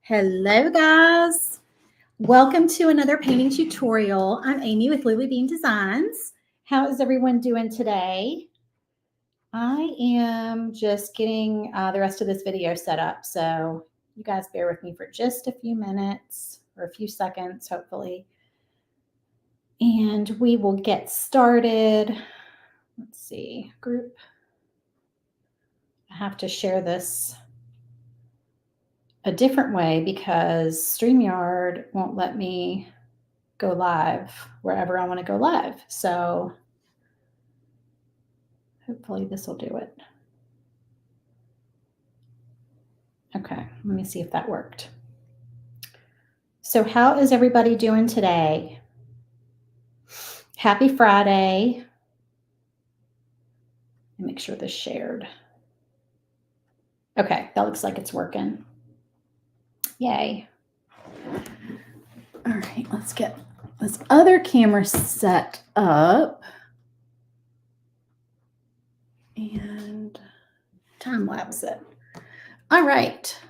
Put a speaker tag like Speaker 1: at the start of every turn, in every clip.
Speaker 1: Hello guys, welcome to another painting tutorial. I'm Amy with Lily Bean Designs. How is everyone doing today? I am just getting the rest of this video set up, so you guys bear with me for just a few minutes or a few seconds hopefully, and we will get started. Let's see, group. I have to share this a different way because StreamYard won't let me go live wherever I want to go live. So hopefully this will do it. Okay, let me see if that worked. So how is everybody doing today? Happy Friday. Make sure this is shared. Okay, that looks like it's working. Yay. All right, let's get this other camera set up and time lapse it. All right.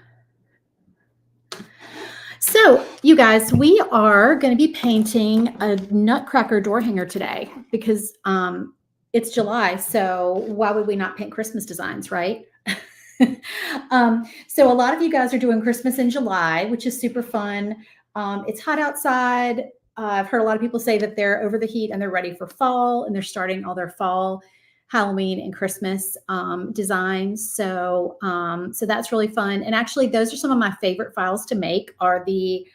Speaker 1: So you guys, we are going to be painting a nutcracker door hanger today because it's July. So why would we not paint Christmas designs, right? So a lot of you guys are doing Christmas in July, which is super fun. It's hot outside. I've heard a lot of people say that they're over the heat and they're ready for fall and they're starting all their fall, Halloween and Christmas designs. So that's really fun. And actually those are some of my favorite files to make are the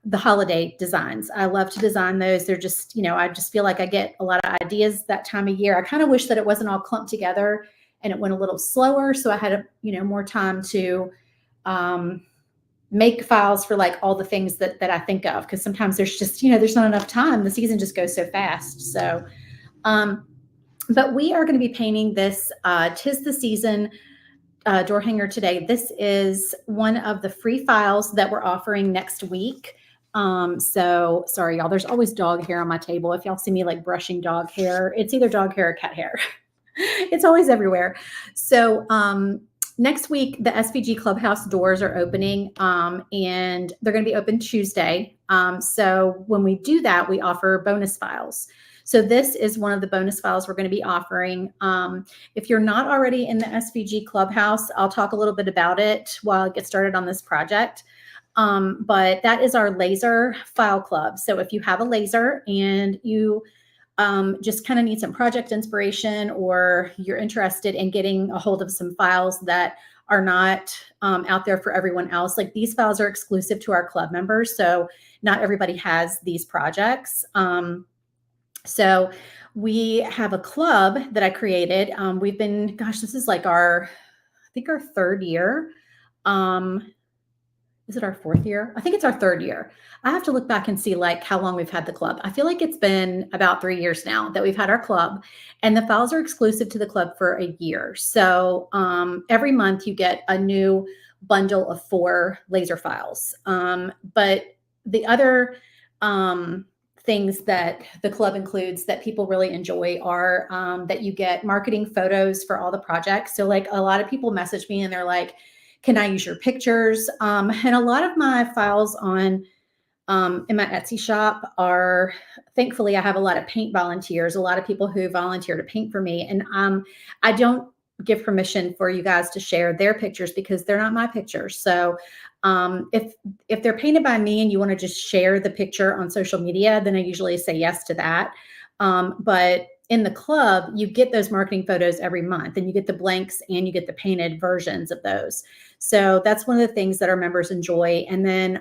Speaker 1: the holiday designs. I love to design those. They're just, I just feel like I get a lot of ideas that time of year. I kind of wish that it wasn't all clumped together and it went a little slower. So I had, more time to make files for like all the things that I think of. Cause sometimes there's just, there's not enough time. The season just goes so fast. So, but we are going to be painting this 'Tis the Season door hanger today. This is one of the free files that we're offering next week. So sorry, y'all, there's always dog hair on my table. If y'all see me like brushing dog hair, it's either dog hair or cat hair. It's always everywhere. So, next week, the SVG Clubhouse doors are opening, and they're going to be open Tuesday. So when we do that, we offer bonus files. So this is one of the bonus files we're going to be offering. If you're not already in the SVG Clubhouse, I'll talk a little bit about it while I get started on this project. But that is our laser file club. So if you have a laser and you just kind of need some project inspiration or you're interested in getting a hold of some files that are not out there for everyone else, like these files are exclusive to our club members. So not everybody has these projects. So we have a club that I created. We've been, this is like I think our third year. Is it our fourth year? I think it's our third year. I have to look back and see like how long we've had the club. I feel like it's been about 3 years now that we've had our club, and the files are exclusive to the club for a year. So every month you get a new bundle of 4 laser files. But the other things that the club includes that people really enjoy are that you get marketing photos for all the projects. So like a lot of people message me and they're like, can I use your pictures? And a lot of my files on in my Etsy shop are, thankfully, I have a lot of paint volunteers, a lot of people who volunteer to paint for me. And I don't give permission for you guys to share their pictures because they're not my pictures. So if they're painted by me and you want to just share the picture on social media, then I usually say yes to that. But in the club, you get those marketing photos every month and you get the blanks and you get the painted versions of those. So that's one of the things that our members enjoy. And then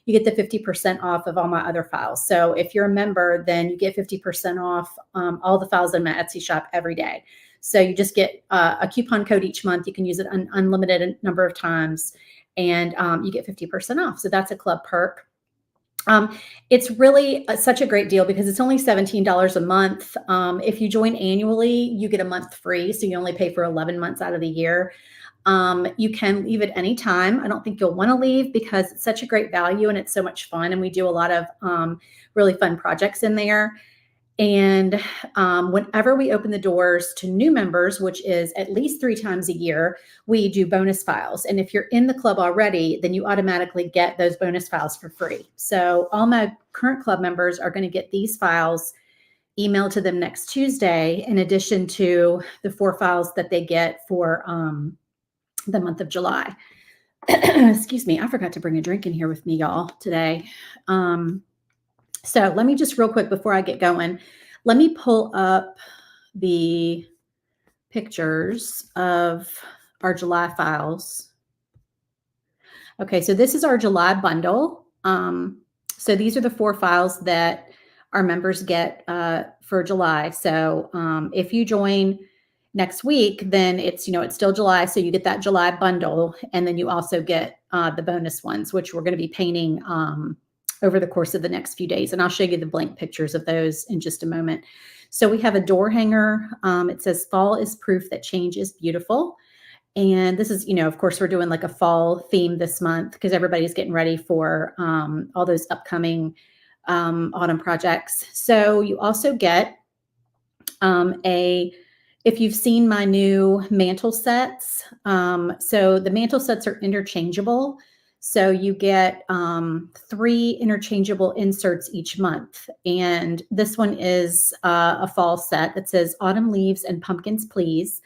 Speaker 1: you get the 50% off of all my other files. So if you're a member, then you get 50% off all the files in my Etsy shop every day. So you just get a coupon code each month. You can use it an unlimited number of times and you get 50% off. So that's a club perk. It's really such a great deal because it's only $17 a month. If you join annually, you get a month free. So you only pay for 11 months out of the year. You can leave at any time. I don't think you'll want to leave because it's such a great value and it's so much fun. And we do a lot of really fun projects in there. And whenever we open the doors to new members, which is at least 3 times a year, we do bonus files. And if you're in the club already, then you automatically get those bonus files for free. So all my current club members are going to get these files emailed to them next Tuesday, in addition to the 4 files that they get for the month of July. Excuse me, I forgot to bring a drink in here with me, y'all, today. So let me just real quick before I get going, let me pull up the pictures of our July files. Okay, so this is our July bundle. So these are the 4 files that our members get for July. So if you join next week, then it's still July, so you get that July bundle, and then you also get the bonus ones, which we're going to be painting over the course of the next few days. And I'll show you the blank pictures of those in just a moment. So we have a door hanger. It says fall is proof that change is beautiful. And this is, of course, we're doing like a fall theme this month because everybody's getting ready for all those upcoming autumn projects. So you also get if you've seen my new mantle sets, so the mantle sets are interchangeable. So you get 3 interchangeable inserts each month. And this one is a fall set that says autumn leaves and pumpkins, please.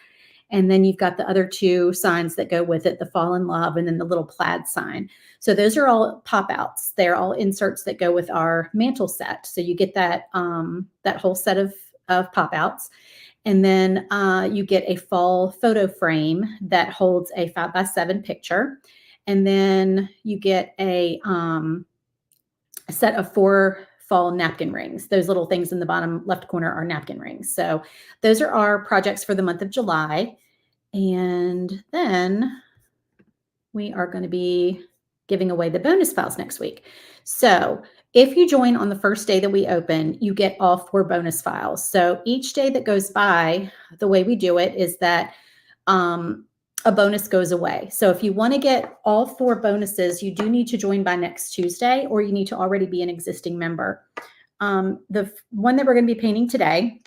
Speaker 1: And then you've got the other 2 signs that go with it, the fall in love and then the little plaid sign. So those are all pop outs. They're all inserts that go with our mantle set. So you get that whole set of pop outs. And then you get a fall photo frame that holds a 5x7 picture. And then you get a set of 4 fall napkin rings. Those little things in the bottom left corner are napkin rings. So those are our projects for the month of July. And then we are going to be giving away the bonus files next week. So if you join on the first day that we open, you get all 4 bonus files. So each day that goes by, the way we do it is that a bonus goes away. So if you want to get all 4 bonuses, you do need to join by next Tuesday, or you need to already be an existing member. The one that we're going to be painting today,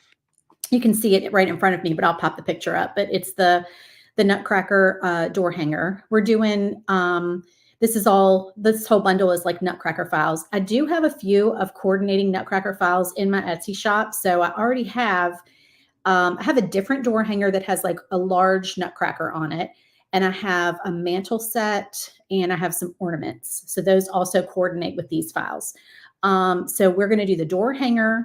Speaker 1: you can see it right in front of me, but I'll pop the picture up. But it's the Nutcracker door hanger. We're doing this whole bundle is like Nutcracker files. I do have a few of coordinating Nutcracker files in my Etsy shop. So I already have I have a different door hanger that has like a large Nutcracker on it. And I have a mantle set and I have some ornaments. So those also coordinate with these files. So we're going to do the door hanger,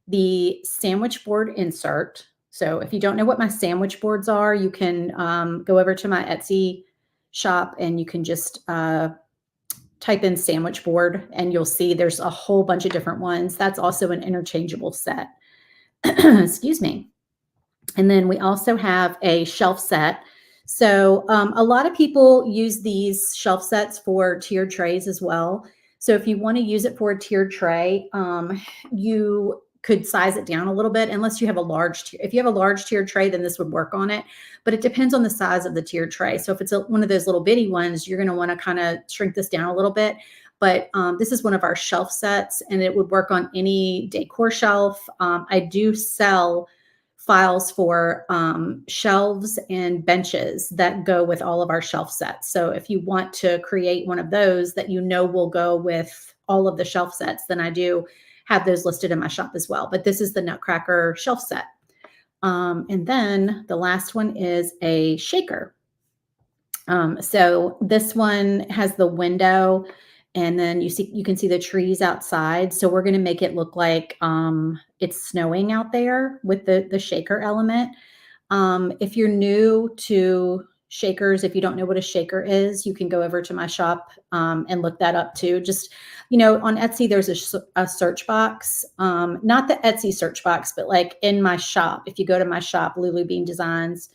Speaker 1: the sandwich board insert. So if you don't know what my sandwich boards are, you can go over to my Etsy shop and you can just type in sandwich board and you'll see there's a whole bunch of different ones. That's also an interchangeable set. Excuse me. And then we also have a shelf set. So a lot of people use these shelf sets for tiered trays as well. So if you want to use it for a tiered tray, you could size it down a little bit unless you have a large tier. If you have a large tiered tray, then this would work on it, but it depends on the size of the tiered tray. So if it's one of those little bitty ones, you're going to want to kind of shrink this down a little bit. But this is one of our shelf sets and it would work on any decor shelf. I do sell files for shelves and benches that go with all of our shelf sets. So if you want to create one of those that will go with all of the shelf sets, then I do have those listed in my shop as well. But this is the Nutcracker shelf set. And then the last one is a shaker. So this one has the window and then you can see the trees outside. So we're going to make it look like it's snowing out there with the shaker element. If you're new to shakers, if you don't know what a shaker is, you can go over to my shop and look that up too. Just, on Etsy, there's a search box, not the Etsy search box, but like in my shop. If you go to my shop, Lulu Bean Designs,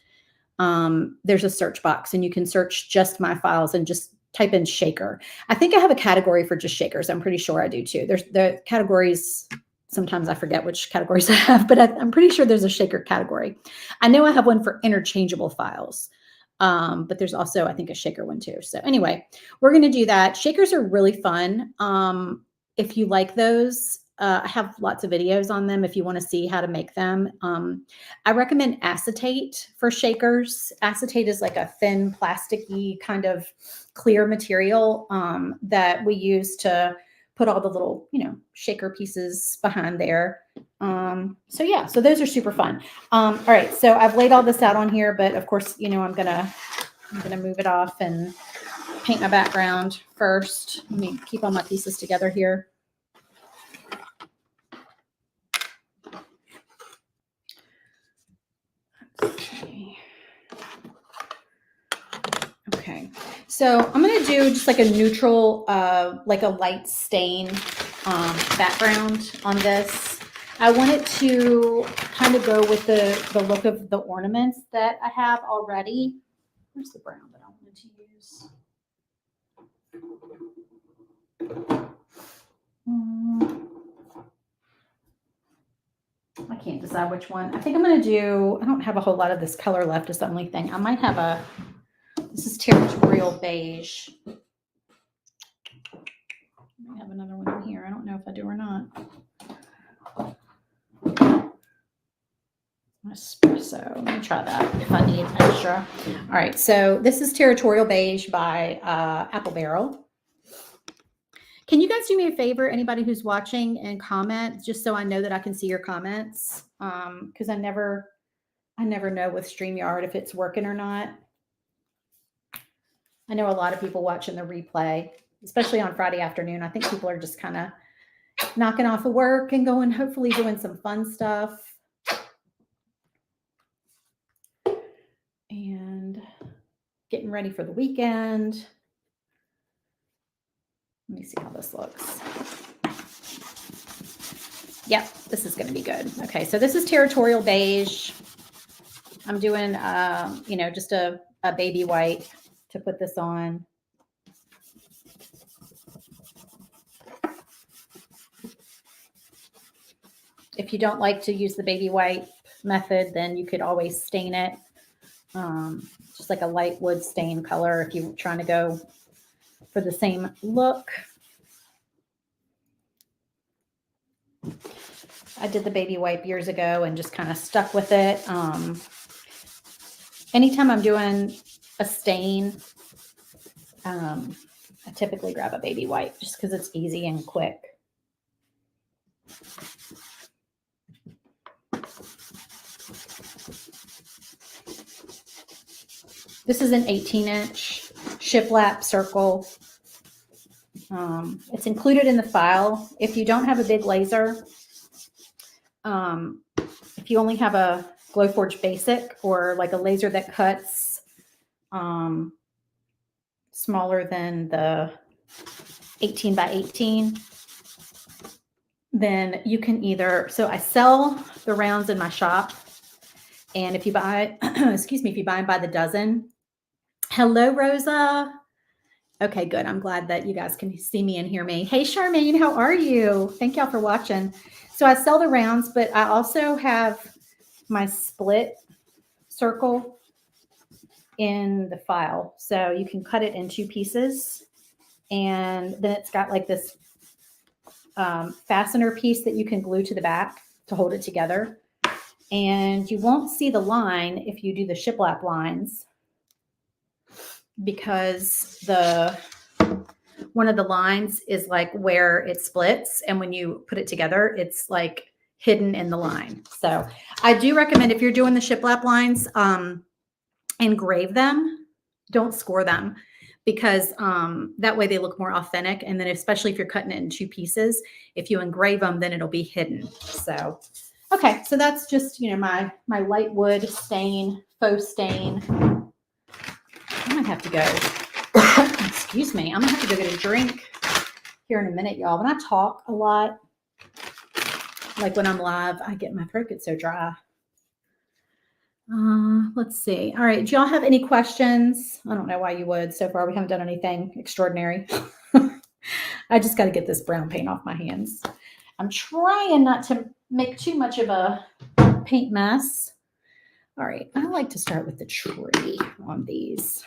Speaker 1: there's a search box and you can search just my files and just type in shaker. I think I have a category for just shakers. I'm pretty sure I do too. There's the categories. Sometimes I forget which categories I have, but I'm pretty sure there's a shaker category. I know I have one for interchangeable files, but there's also, I think, a shaker one too. So anyway, we're going to do that. Shakers are really fun. If you like those, I have lots of videos on them if you want to see how to make them. I recommend acetate for shakers. Acetate is like a thin, plasticky kind of clear material that we use to put all the little, shaker pieces behind there. So yeah, so those are super fun. All right, so I've laid all this out on here, but of course, I'm gonna move it off and paint my background first. Let me keep all my pieces together here. Okay, so I'm going to do just like a neutral, like a light stain background on this. I want it to kind of go with the look of the ornaments that I have already. Where's the brown that I wanted to use? I can't decide which one. I think I'm going to do, I don't have a whole lot of this color left is the only thing. I might have this is Territorial Beige. I have another one in here. I don't know if I do or not. Espresso. Let me try that if I need extra. All right. So this is Territorial Beige by Apple Barrel. Can you guys do me a favor, anybody who's watching, and comment just so I know that I can see your comments? Because I never know with StreamYard if it's working or not. I know a lot of people watching the replay, especially on Friday afternoon. I think people are just kind of knocking off of work and going, hopefully doing some fun stuff. And getting ready for the weekend. Let me see how this looks. Yep, this is going to be good. Okay, so this is Territorial Beige. I'm doing, just a baby white to put this on. If you don't like to use the baby white method, then you could always stain it. Just like a light wood stain color if you're trying to go for the same look. I did the baby wipe years ago and just kind of stuck with it. Anytime I'm doing a stain, I typically grab a baby wipe just because it's easy and quick. This is an 18-inch shiplap circle. It's included in the file. If you don't have a big laser, if you only have a Glowforge Basic or like a laser that cuts smaller than the 18 by 18, then you can either, so I sell the rounds in my shop. And if you buy, excuse me, if you buy them by the dozen. Hello, Rosa. Okay, good. I'm glad that you guys can see me and hear me. Hey, Charmaine, how are you? Thank y'all for watching. So I sell the rounds, but I also have my split circle in the file. So you can cut it in 2 pieces. And then it's got like this fastener piece that you can glue to the back to hold it together. And you won't see the line if you do the shiplap lines, because one of the lines is like where it splits, and when you put it together, it's like hidden in the line. So I do recommend, if you're doing the shiplap lines, engrave them, don't score them, because that way they look more authentic. And then especially if you're cutting it in 2 pieces, if you engrave them, then it'll be hidden. So okay, so that's just, my light wood stain, faux stain. I might have to go, excuse me, I'm going to have to go get a drink here in a minute, y'all. When I talk a lot, like when I'm live, my throat gets so dry. Let's see. All right, do y'all have any questions? I don't know why you would. So far, we haven't done anything extraordinary. I just got to get this brown paint off my hands. I'm trying not to make too much of a paint mess. All right, I like to start with the tree on these.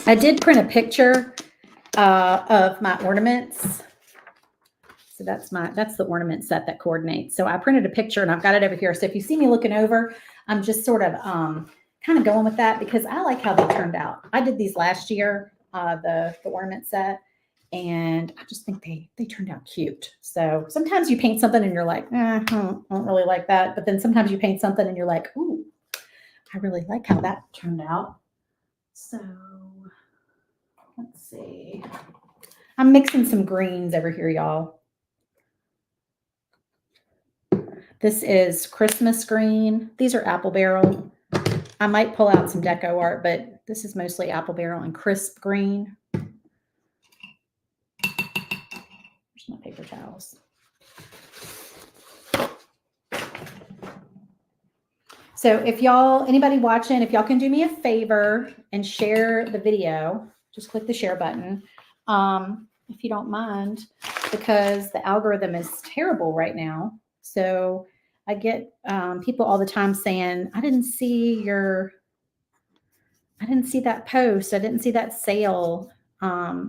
Speaker 1: I did print a picture of my ornaments So that's the ornament set that coordinates. So I printed a picture and I've got it over here. So if you see me looking over, I'm just sort of kind of going with that because I like how they turned out. I did these last year, the ornament set, and I just think they turned out cute. So sometimes you paint something and you're like, I don't really like that. But then sometimes you paint something and you're like, ooh, I really like how that turned out. So let's see. I'm mixing some greens over here, y'all. This is Christmas green. These are apple barrel. I might pull out some deco art, but this is mostly apple barrel and crisp green. There's my paper towels. So if y'all, anybody watching, if y'all can do me a favor and share the video, just click the share button. If you don't mind, because the algorithm is terrible right now. So I get people all the time saying, I didn't see that post. I didn't see that sale. I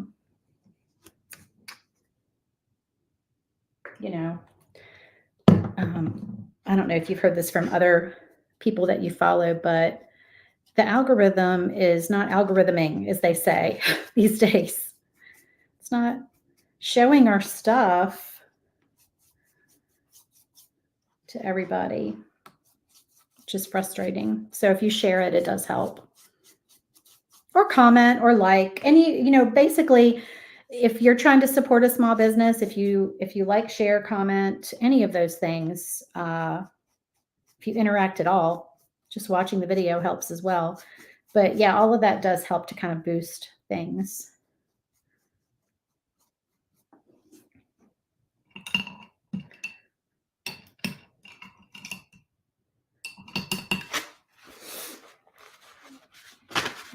Speaker 1: don't know if you've heard this from other people that you follow, but the algorithm is not algorithming, as they say these days. It's not showing our stuff to everybody, which is frustrating. So if you share it, it does help. Or comment or like any, basically, if you're trying to support a small business, if you like, share, comment, any of those things, if you interact at all, just watching the video helps as well. But yeah, all of that does help to kind of boost things.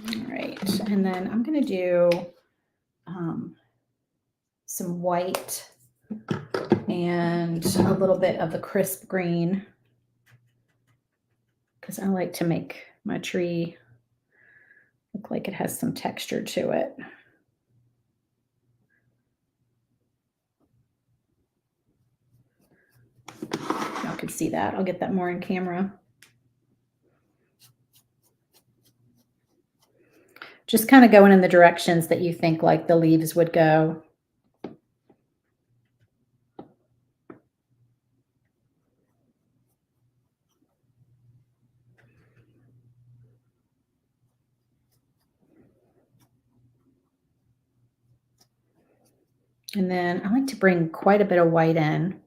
Speaker 1: All right, and then I'm going to do some white and a little bit of the crisp green because I like to make my tree look like it has some texture to it. Y'all can see that. I'll get that more in camera. Just kind of going in the directions that you think like the leaves would go. And then I like to bring quite a bit of white in.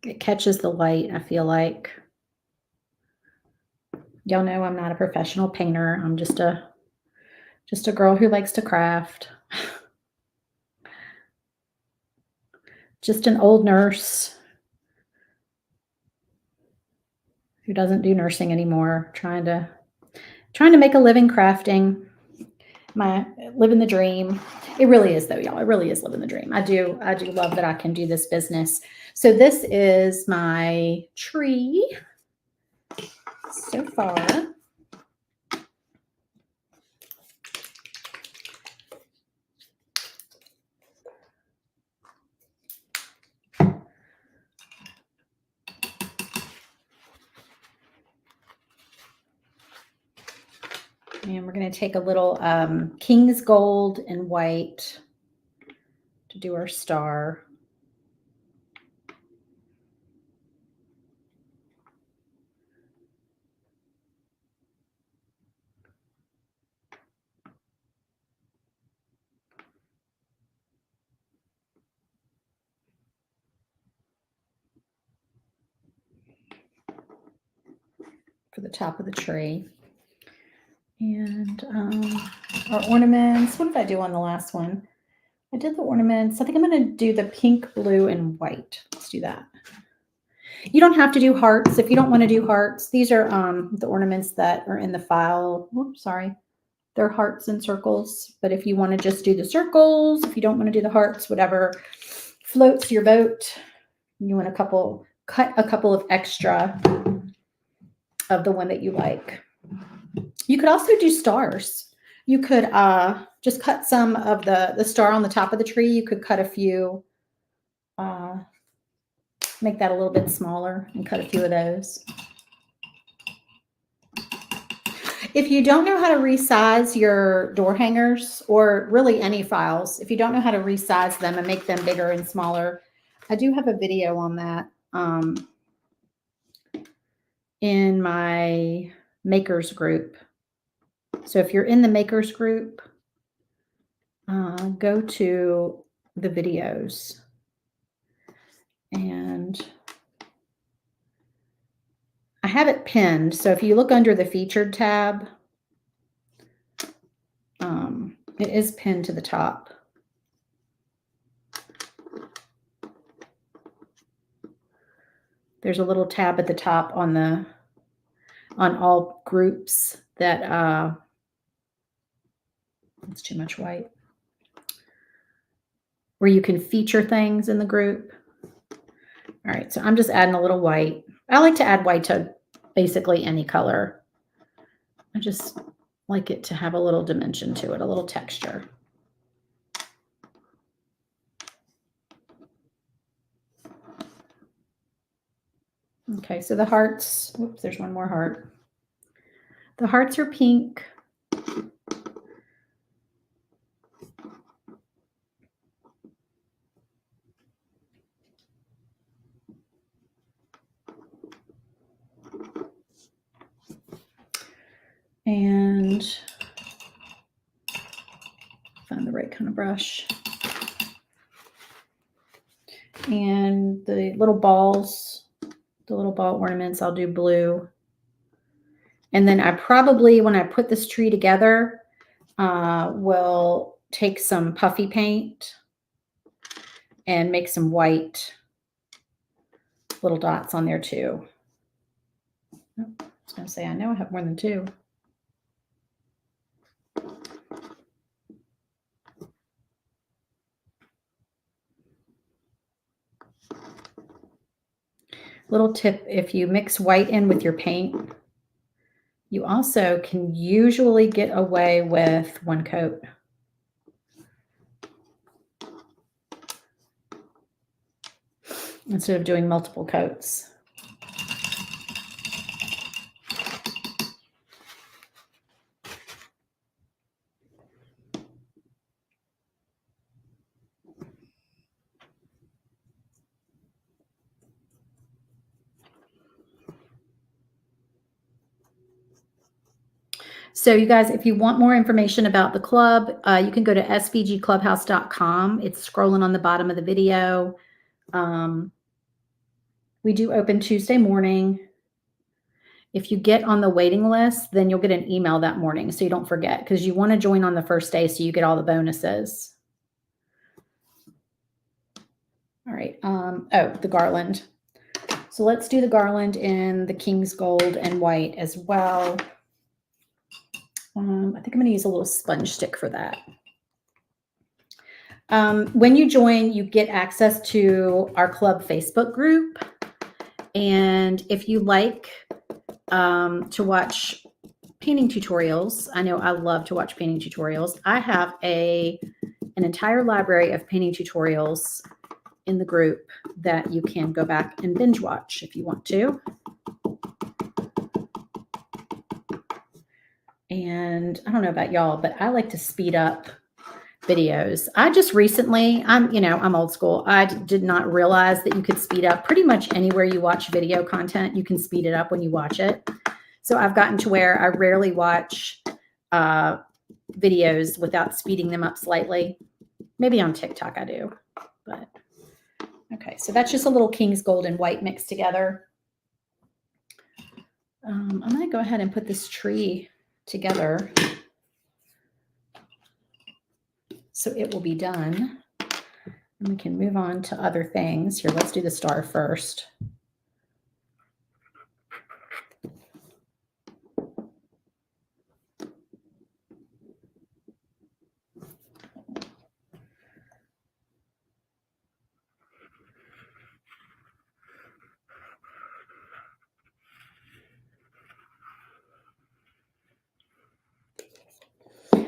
Speaker 1: It catches the light, I feel like. Y'all know I'm not a professional painter. I'm just a girl who likes to craft. Just an old nurse who doesn't do nursing anymore, trying to make a living crafting. Living the dream. It really is though, y'all. It really is living the dream. I do love that I can do this business. So this is my tree so far. And we're going to take a little King's Gold and white to do our star. For the top of the tree. And our ornaments, what did I do on the last one? I did the ornaments. I think I'm going to do the pink, blue, and white. Let's do that. You don't have to do hearts if you don't want to do hearts. These are the ornaments that are in the file. Oops, sorry. They're hearts and circles. But if you want to just do the circles, if you don't want to do the hearts, whatever floats your boat, you want cut a couple of extra of the one that you like. You could also do stars. You could just cut some of the star on the top of the tree. You could cut a few, make that a little bit smaller and cut a few of those. If you don't know how to resize your door hangers or really any files, if you don't know how to resize them and make them bigger and smaller, I do have a video on that in my makers group. So if you're in the makers group, go to the videos and I have it pinned. So if you look under the featured tab, it is pinned to the top. There's a little tab at the top on all groups that it's too much white, where you can feature things in the group. All right, so I'm just adding a little white. I like to add white to basically any color. I just like it to have a little dimension to it, a little texture. Okay, so the hearts, whoops, there's one more heart. The hearts are pink. And find the right kind of brush. And the little balls, the little ball ornaments, I'll do blue. And then I probably, when I put this tree together, will take some puffy paint and make some white little dots on there too. I was going to say, I know I have more than two. Little tip, if you mix white in with your paint, you also can usually get away with one coat. Instead of doing multiple coats. So you guys, if you want more information about the club, you can go to svgclubhouse.com. It's scrolling on the bottom of the video. We do open Tuesday morning. If you get on the waiting list, then you'll get an email that morning so you don't forget, because you want to join on the first day so you get all the bonuses. All right. Oh, the garland. So let's do the garland in the King's Gold and white as well. I think I'm going to use a little sponge stick for that. When you join, you get access to our club Facebook group. And if you like to watch painting tutorials, I know I love to watch painting tutorials. I have an entire library of painting tutorials in the group that you can go back and binge watch if you want to. And I don't know about y'all, but I like to speed up videos. I just recently, I'm old school. I did not realize that you could speed up pretty much anywhere you watch video content. You can speed it up when you watch it. So I've gotten to where I rarely watch videos without speeding them up slightly. Maybe on TikTok I do, but okay. So that's just a little King's Gold and white mixed together. I'm going to go ahead and put this tree together so it will be done. And we can move on to other things. Here, let's do the star first.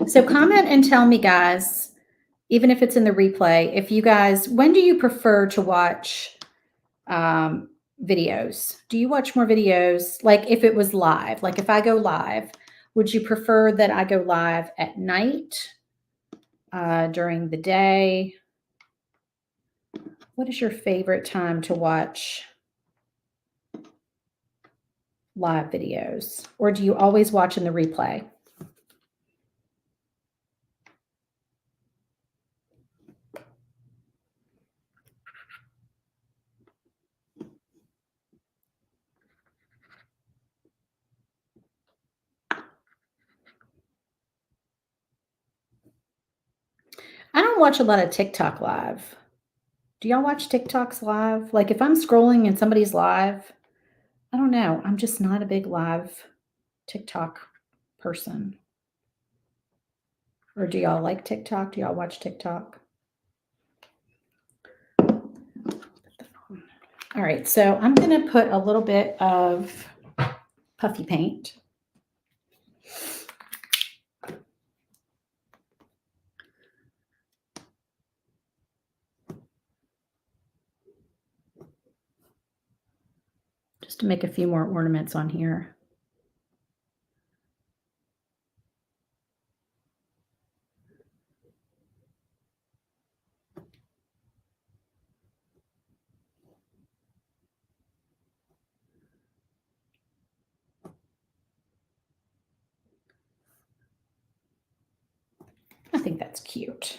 Speaker 1: So comment and tell me, guys, even if it's in the replay, if you guys, when do you prefer to watch videos? Do you watch more videos? Like if it was live, like if I go live, would you prefer that I go live at night, during the day? What is your favorite time to watch live videos? Or do you always watch in the replay? I don't watch a lot of TikTok live. Do y'all watch TikToks live? Like if I'm scrolling and somebody's live, I don't know. I'm just not a big live TikTok person. Or do y'all like TikTok? Do y'all watch TikTok? All right, so I'm going to put a little bit of puffy paint. Just to make a few more ornaments on here. I think that's cute.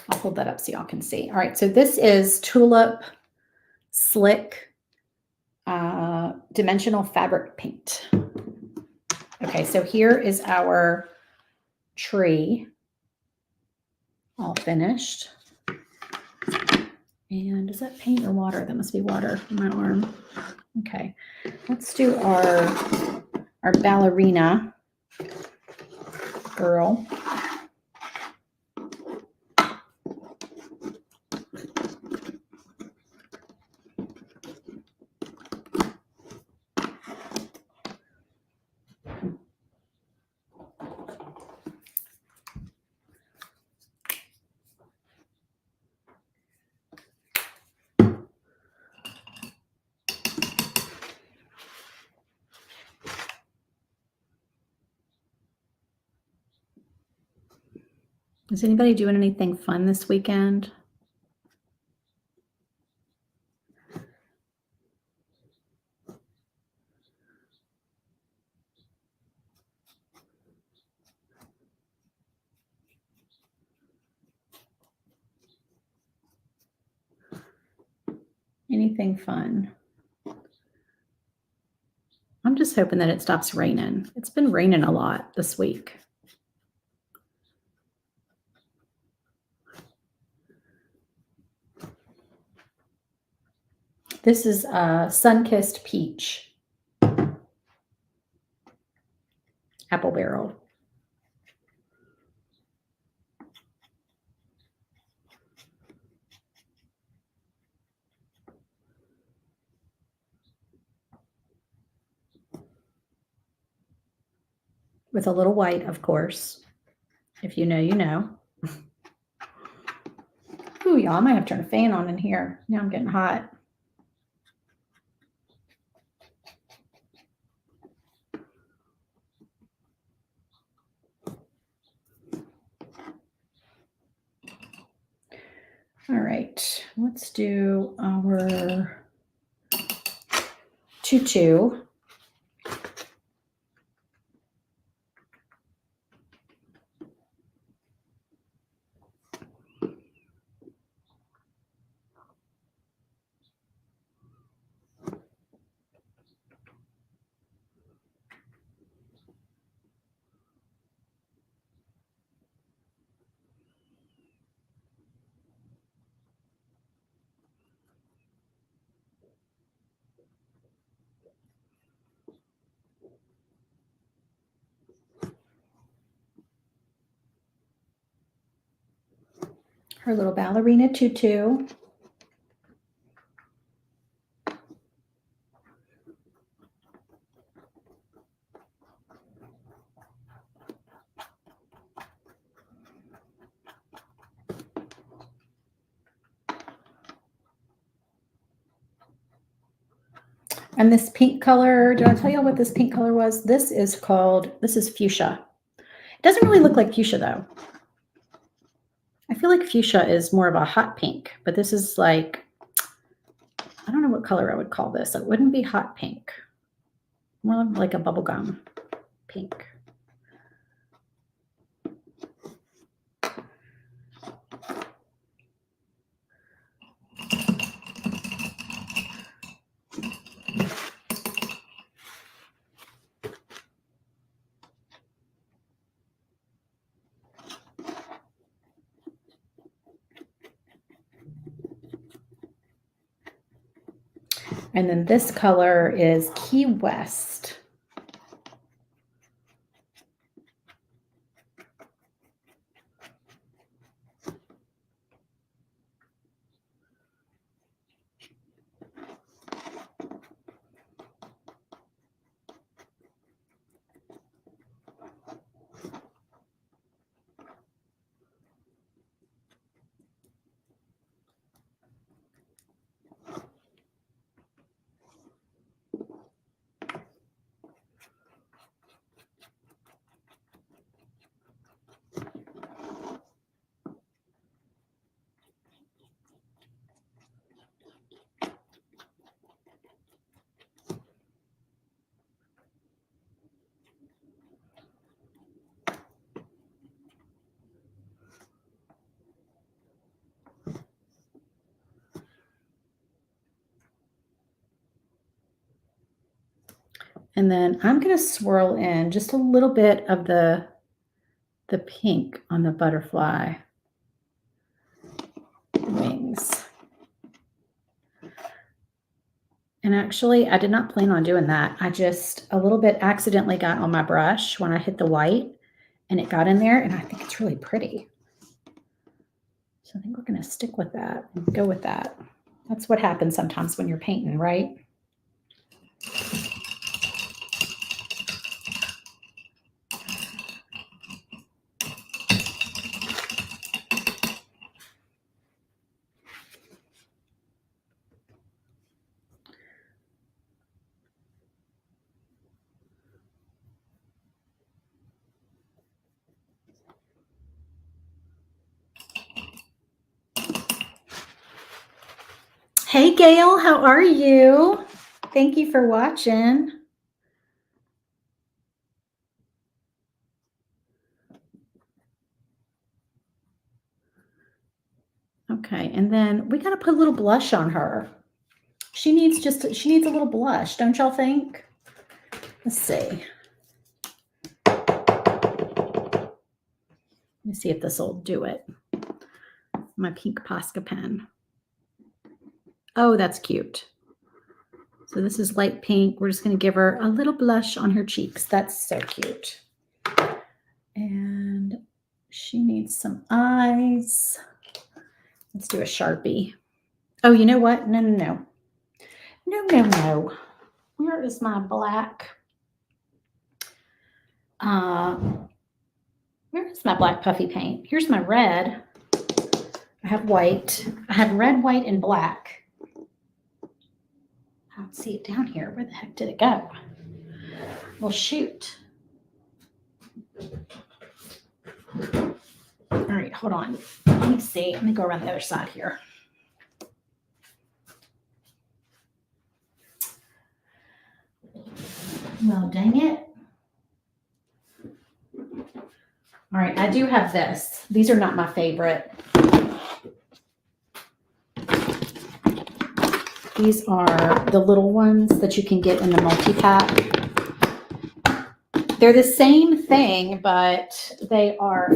Speaker 1: I'll hold that up so y'all can see. All right, so this is Tulip Slick Dimensional Fabric Paint. Okay, so here is our tree all finished. And is that paint or water? That must be water in my arm. Okay, let's do our ballerina girl. Is anybody doing anything fun this weekend? Anything fun? I'm just hoping that it stops raining. It's been raining a lot this week. This is Sun-Kissed Peach apple barrel. With a little white, of course. If you know, you know. Ooh, y'all, I might have to turn a fan on in here. Now I'm getting hot. All right, let's do our tutu. Her little ballerina tutu. And this pink color, did I tell you what this pink color was? This is fuchsia. It doesn't really look like fuchsia though. I feel like fuchsia is more of a hot pink, but this is like, I don't know what color I would call this. It wouldn't be hot pink. More like a bubblegum pink. And then this color is Key West. And then I'm going to swirl in just a little bit of the pink on the butterfly wings. And actually, I did not plan on doing that. I just a little bit accidentally got on my brush when I hit the white and it got in there, and I think it's really pretty. So I think we're going to stick with that and go with that. That's what happens sometimes when you're painting, right? Hey, Gail, how are you? Thank you for watching. Okay, and then we got to put a little blush on her. She needs a little blush, don't y'all think? Let's see. Let me see if this will do it. My pink Posca pen. Oh, that's cute. So this is light pink. We're just going to give her a little blush on her cheeks. That's so cute. And she needs some eyes. Let's do a Sharpie. Oh, you know what? No. Where is my black? Where is my black puffy paint? Here's my red. I have white. I have red, white, and black. I don't see it down here. Where the heck did it go? Well, shoot. All right, hold on. Let me see. Let me go around the other side here. Well, dang it. All right, I do have this. These are not my favorite. These are the little ones that you can get in the multi-pack. They're the same thing, but they are,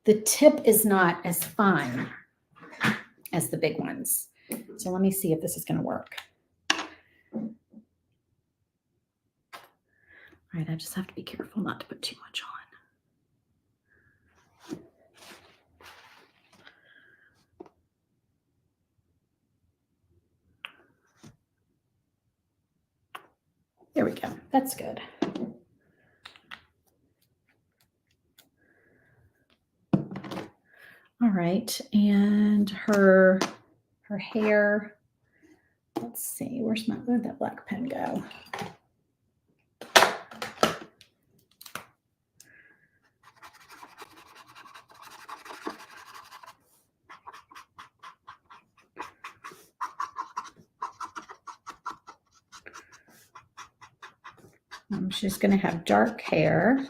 Speaker 1: the tip is not as fine as the big ones. So let me see if this is going to work. All right, I just have to be careful not to put too much on. There we go. That's good. All right, and her her hair. Let's see, where'd that black pen go? She's going to have dark hair.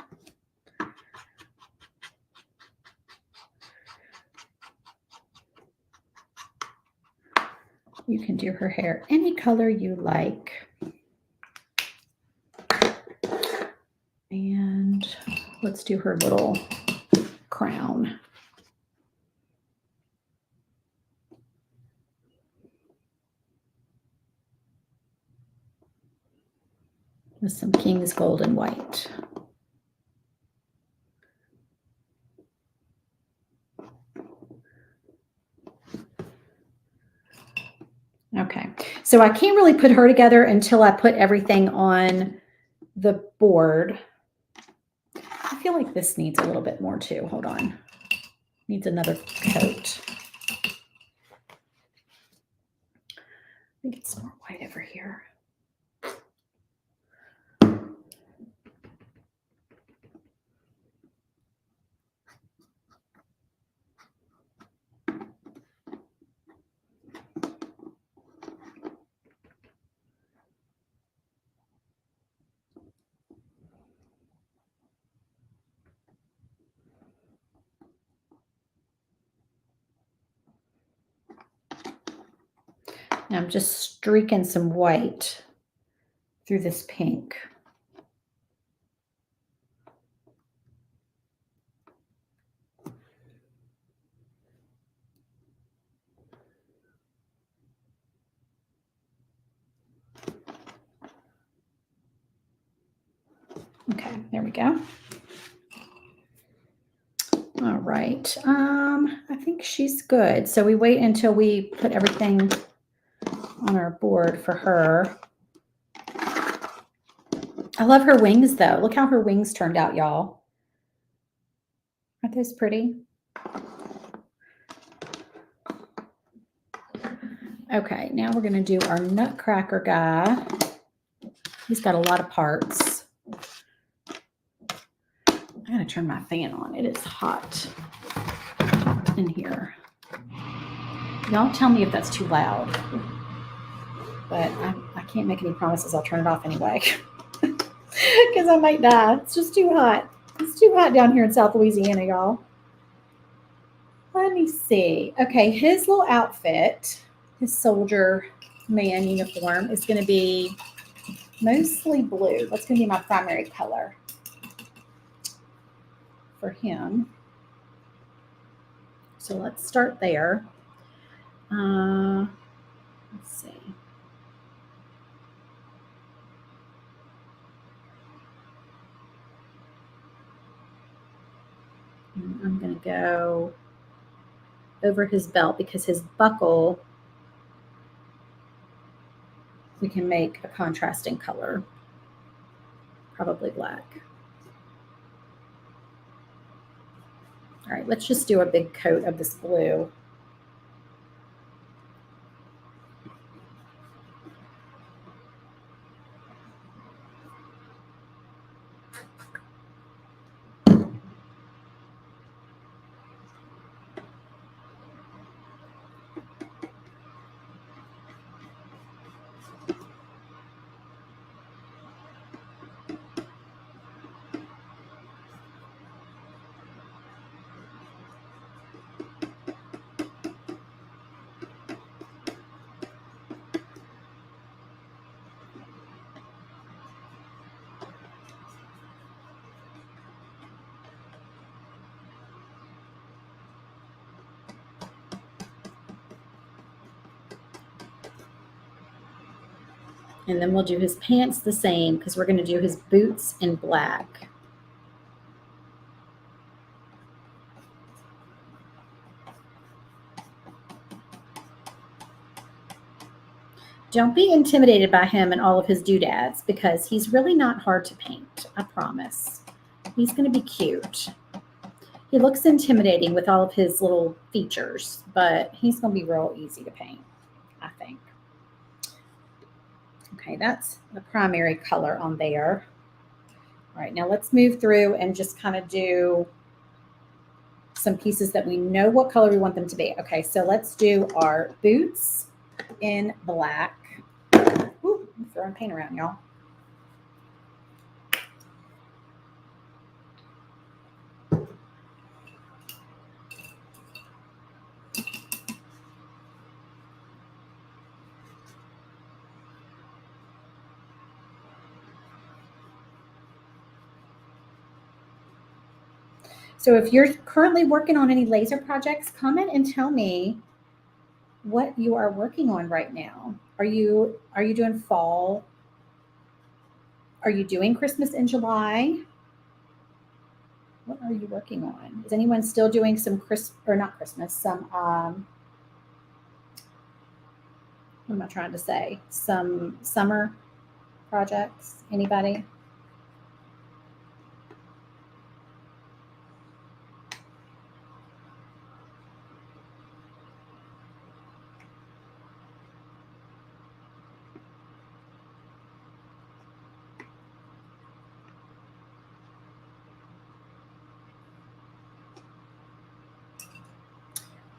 Speaker 1: You can do her hair any color you like. And let's do her little crown. With some King's Gold and white. Okay, so I can't really put her together until I put everything on the board. I feel like this needs a little bit more too. Hold on. Needs another coat. Let me get some more white over here. Now I'm just streaking some white through this pink. Okay, there we go. All right, I think she's good. So we wait until we put everything on our board for her. I love her wings though. Look how her wings turned out, y'all. Aren't those pretty? Okay, now we're gonna do our Nutcracker guy. He's got a lot of parts. I gotta turn my fan on. It is hot in here. Y'all tell me if that's too loud. But I can't make any promises. I'll turn it off anyway. Because I might die. It's just too hot. It's too hot down here in South Louisiana, y'all. Let me see. Okay, his little outfit, his soldier man uniform is going to be mostly blue. That's going to be my primary color for him. So let's start there. Let's see. And I'm going to go over his belt because his buckle, we can make a contrasting color, probably black. All right, let's just do a big coat of this blue. And then we'll do his pants the same because we're going to do his boots in black. Don't be intimidated by him and all of his doodads because he's really not hard to paint, I promise. He's going to be cute. He looks intimidating with all of his little features, but he's going to be real easy to paint, I think. Okay, that's the primary color on there. All right, now let's move through and just kind of do some pieces that we know what color we want them to be. Okay, so let's do our boots in black. Ooh, I'm throwing paint around, y'all. So if you're currently working on any laser projects, comment and tell me what you are working on right now. Are you doing fall? Are you doing Christmas in July? What are you working on? Is anyone still doing some what am I trying to say? Some summer projects? Anybody?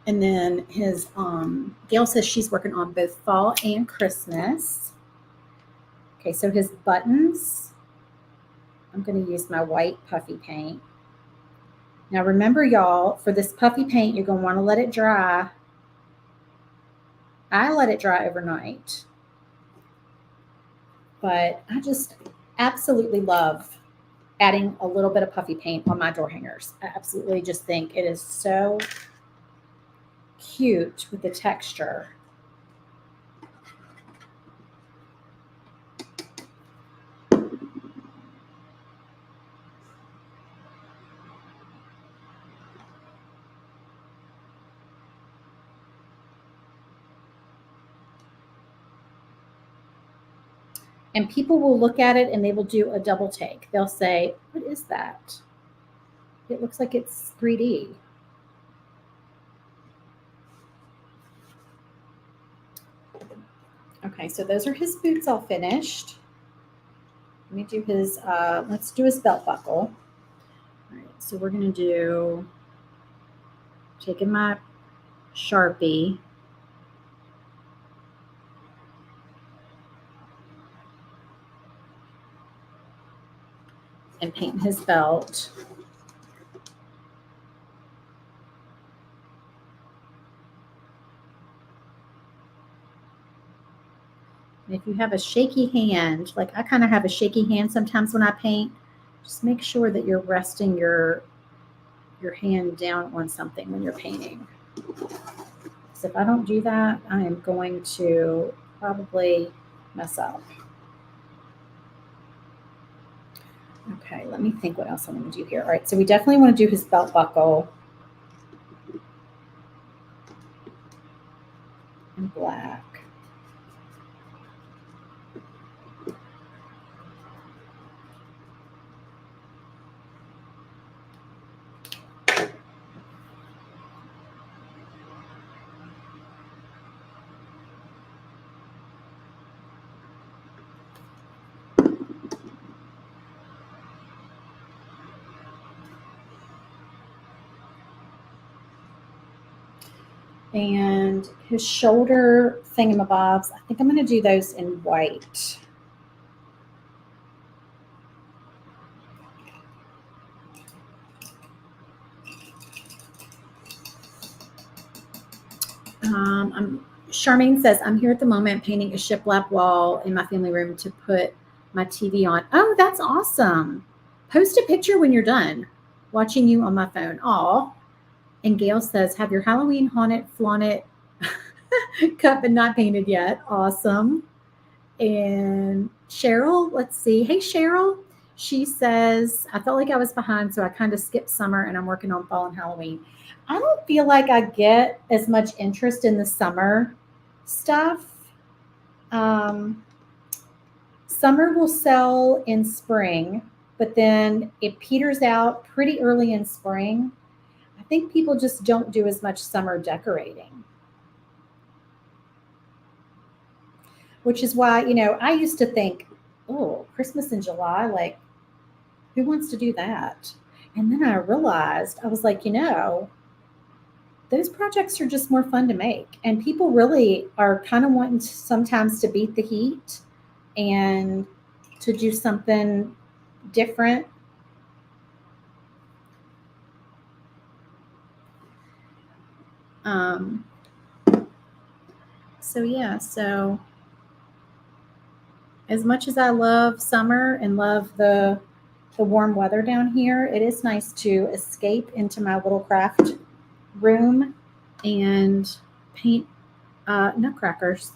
Speaker 1: And then Gail says she's working on both fall and Christmas. Okay, so his buttons, I'm going to use my white puffy paint. Now remember, y'all, for this puffy paint, you're going to want to let it dry. I let it dry overnight. But I just absolutely love adding a little bit of puffy paint on my door hangers. I absolutely just think it is so cute with the texture. And people will look at it and they will do a double take. They'll say, what is that? It looks like it's 3D. Okay, so those are his boots all finished. Let me do his, let's do his belt buckle. All right, so we're going to do, taking my Sharpie, and paint his belt. And if you have a shaky hand, like I kind of have a shaky hand sometimes when I paint, just make sure that you're resting your hand down on something when you're painting. So if I don't do that, I am going to probably mess up. Okay, let me think what else I'm going to do here. All right, so we definitely want to do his belt buckle in black. And his shoulder thingamabobs, I think I'm going to do those in white. Charmaine says, I'm here at the moment painting a shiplap wall in my family room to put my TV on. Oh, that's awesome. Post a picture when you're done watching you on my phone. Aw. And Gail says, have your Halloween haunted, flaunted cup and not painted yet. Awesome. And Cheryl, let's see. Hey, Cheryl. She says, I felt like I was behind, so I kind of skipped summer and I'm working on fall and Halloween. I don't feel like I get as much interest in the summer stuff. Summer will sell in spring, but then it peters out pretty early in spring. think people just don't do as much summer decorating. Which is why, I used to think, oh, Christmas in July, like, who wants to do that? And then I realized, I was like, those projects are just more fun to make. And people really are kind of wanting sometimes to beat the heat and to do something different. So as much as I love summer and love the warm weather down here, it is nice to escape into my little craft room and paint nutcrackers.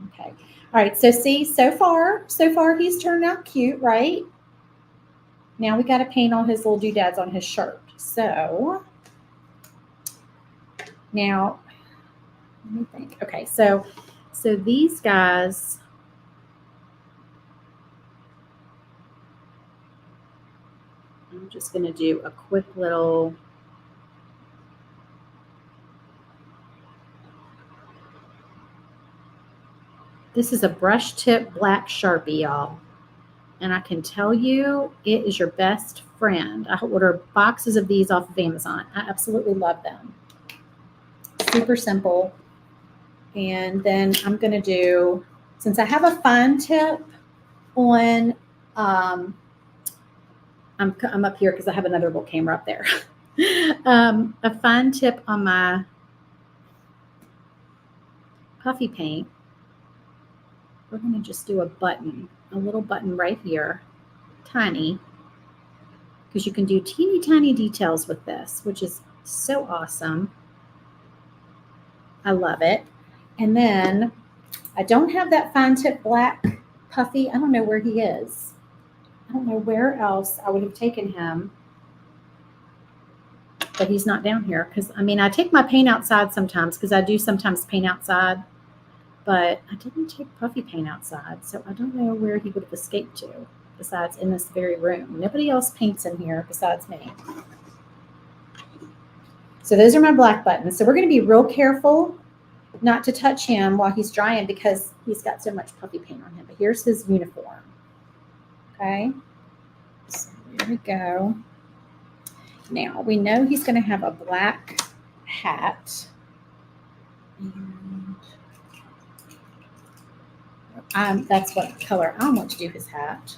Speaker 1: Okay. All right. So see, so far he's turned out cute, right? Now we got to paint all his little doodads on his shirt. So now, let me think. Okay. So these guys, I'm just going to do a quick little. This is a brush tip black Sharpie, y'all. And I can tell you, it is your best friend. I order boxes of these off of Amazon. I absolutely love them. Super simple. And then I'm going to do, since I have a fine tip on, I'm up here because I have another little camera up there. A fine tip on my puffy paint. We're going to just do a little button right here, tiny, because you can do teeny tiny details with this, which is so awesome. I love it. And then I don't have that fine tip black puffy. I don't know where he is. I don't know where else I would have taken him, but he's not down here. Because, I take my paint outside sometimes because I do sometimes paint outside, but I didn't take puffy paint outside. So I don't know where he would have escaped to besides in this very room. Nobody else paints in here besides me. So those are my black buttons. So we're going to be real careful not to touch him while he's drying because he's got so much puffy paint on him. But here's his uniform. Okay. So here we go. Now we know he's going to have a black hat. And that's what color I want to do his hat.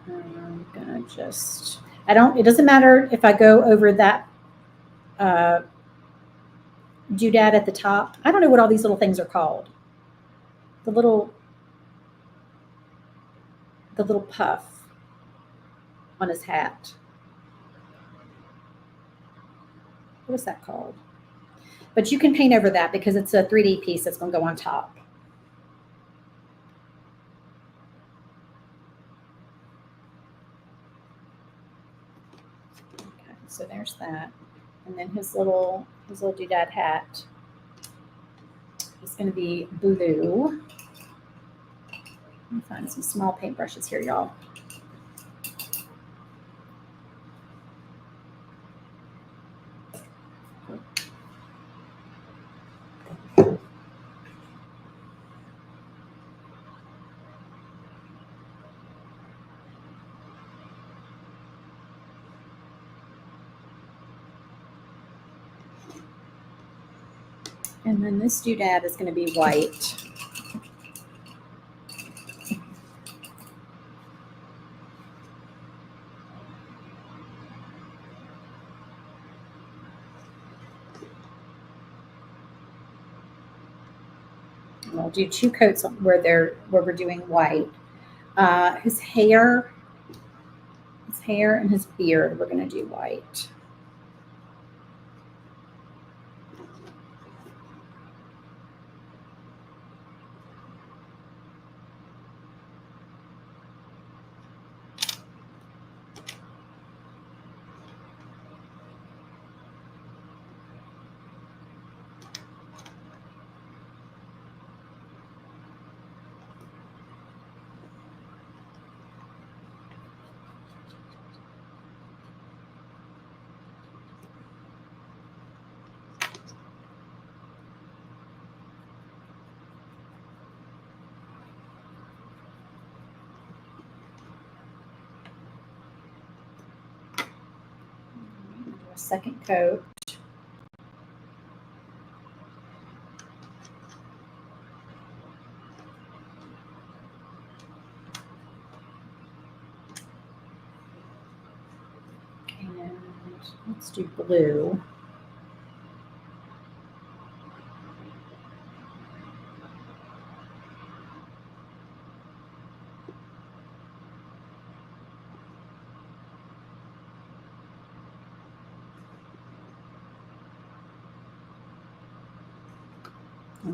Speaker 1: I'm going to just, it doesn't matter if I go over that doodad at the top. I don't know what all these little things are called. The little puff on his hat. What is that called? But you can paint over that because it's a 3D piece that's going to go on top. Okay, so there's that. And then his little doodad hat is going to be blue. Let me find some small paintbrushes here, y'all. And then this doodad is going to be white. And I'll do 2 coats where we're doing white. His hair and his beard, we're going to do white. second coat. And let's do blue.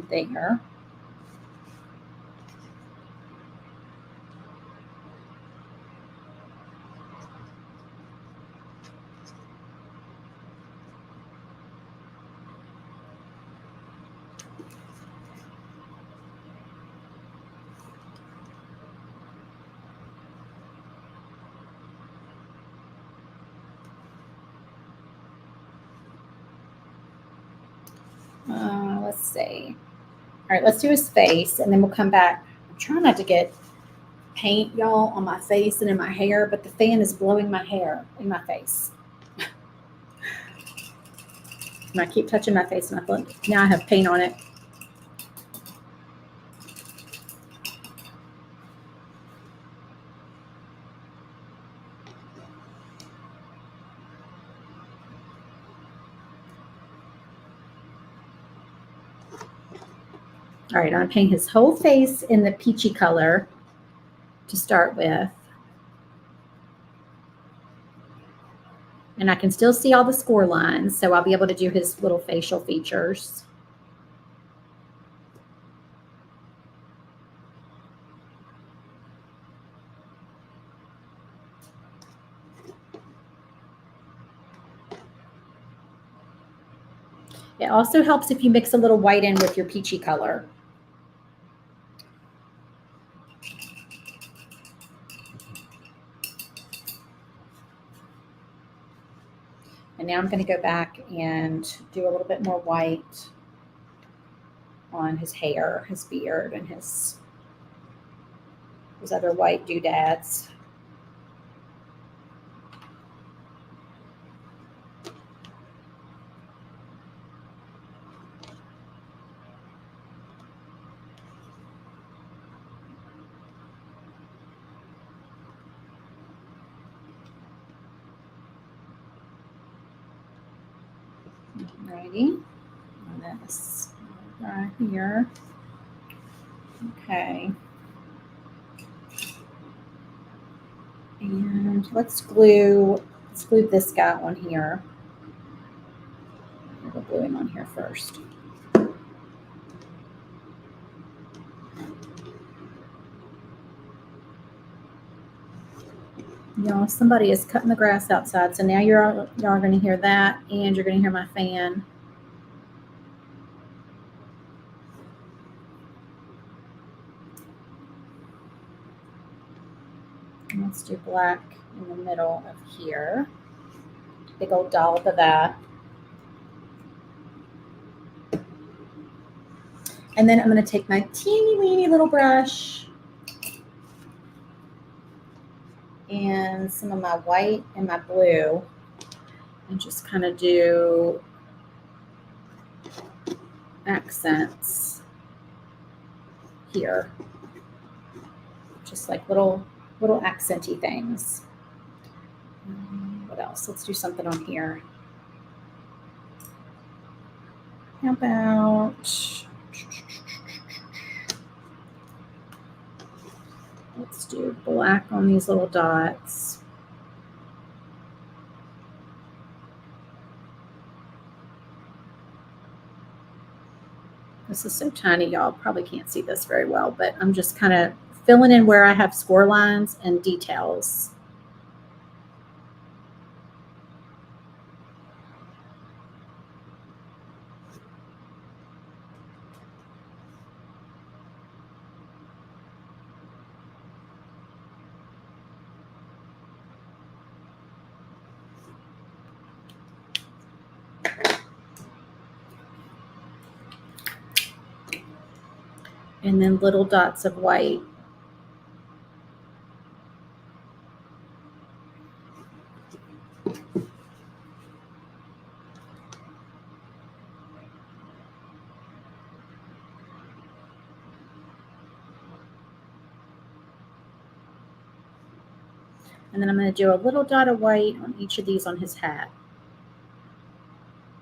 Speaker 1: There. Let's see. All right, let's do his face, and then we'll come back. I'm trying not to get paint, y'all, on my face and in my hair, but the fan is blowing my hair in my face. And I keep touching my face, and I thought, now I have paint on it. All right, I'm going to paint his whole face in the peachy color to start with. And I can still see all the score lines, so I'll be able to do his little facial features. It also helps if you mix a little white in with your peachy color. And now I'm going to go back and do a little bit more white on his hair, his beard, and his other white doodads. Alrighty, and this right here. Okay. And let's glue this guy on here. We'll glue him on here first. Y'all, somebody is cutting the grass outside, so now y'all are going to hear that, and you're going to hear my fan. And let's do black in the middle of here. Big old dollop of that. And then I'm going to take my teeny weeny little brush and some of my white and my blue and just kind of do accents here. Just like little accenty things. What else? Let's do something on here. How about, let's do black on these little dots. This is so tiny, y'all probably can't see this very well, but I'm just kind of filling in where I have score lines and details. And then little dots of white. And then I'm going to do a little dot of white on each of these on his hat.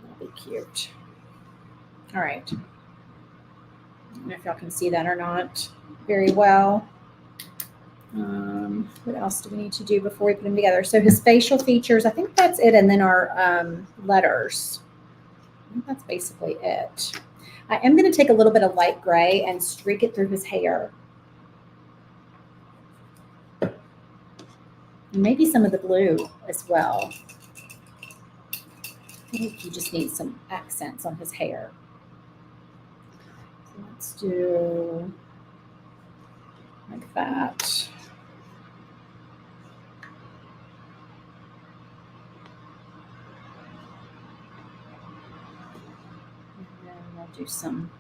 Speaker 1: That'll be cute. All right. I don't know if y'all can see that or not very well. What else do we need to do before we put them together? So his facial features, I think that's it. And then our letters. I think that's basically it. I am going to take a little bit of light gray and streak it through his hair. And maybe some of the blue as well. I think he just needs some accents on his hair. So let's do like that. And then we'll do some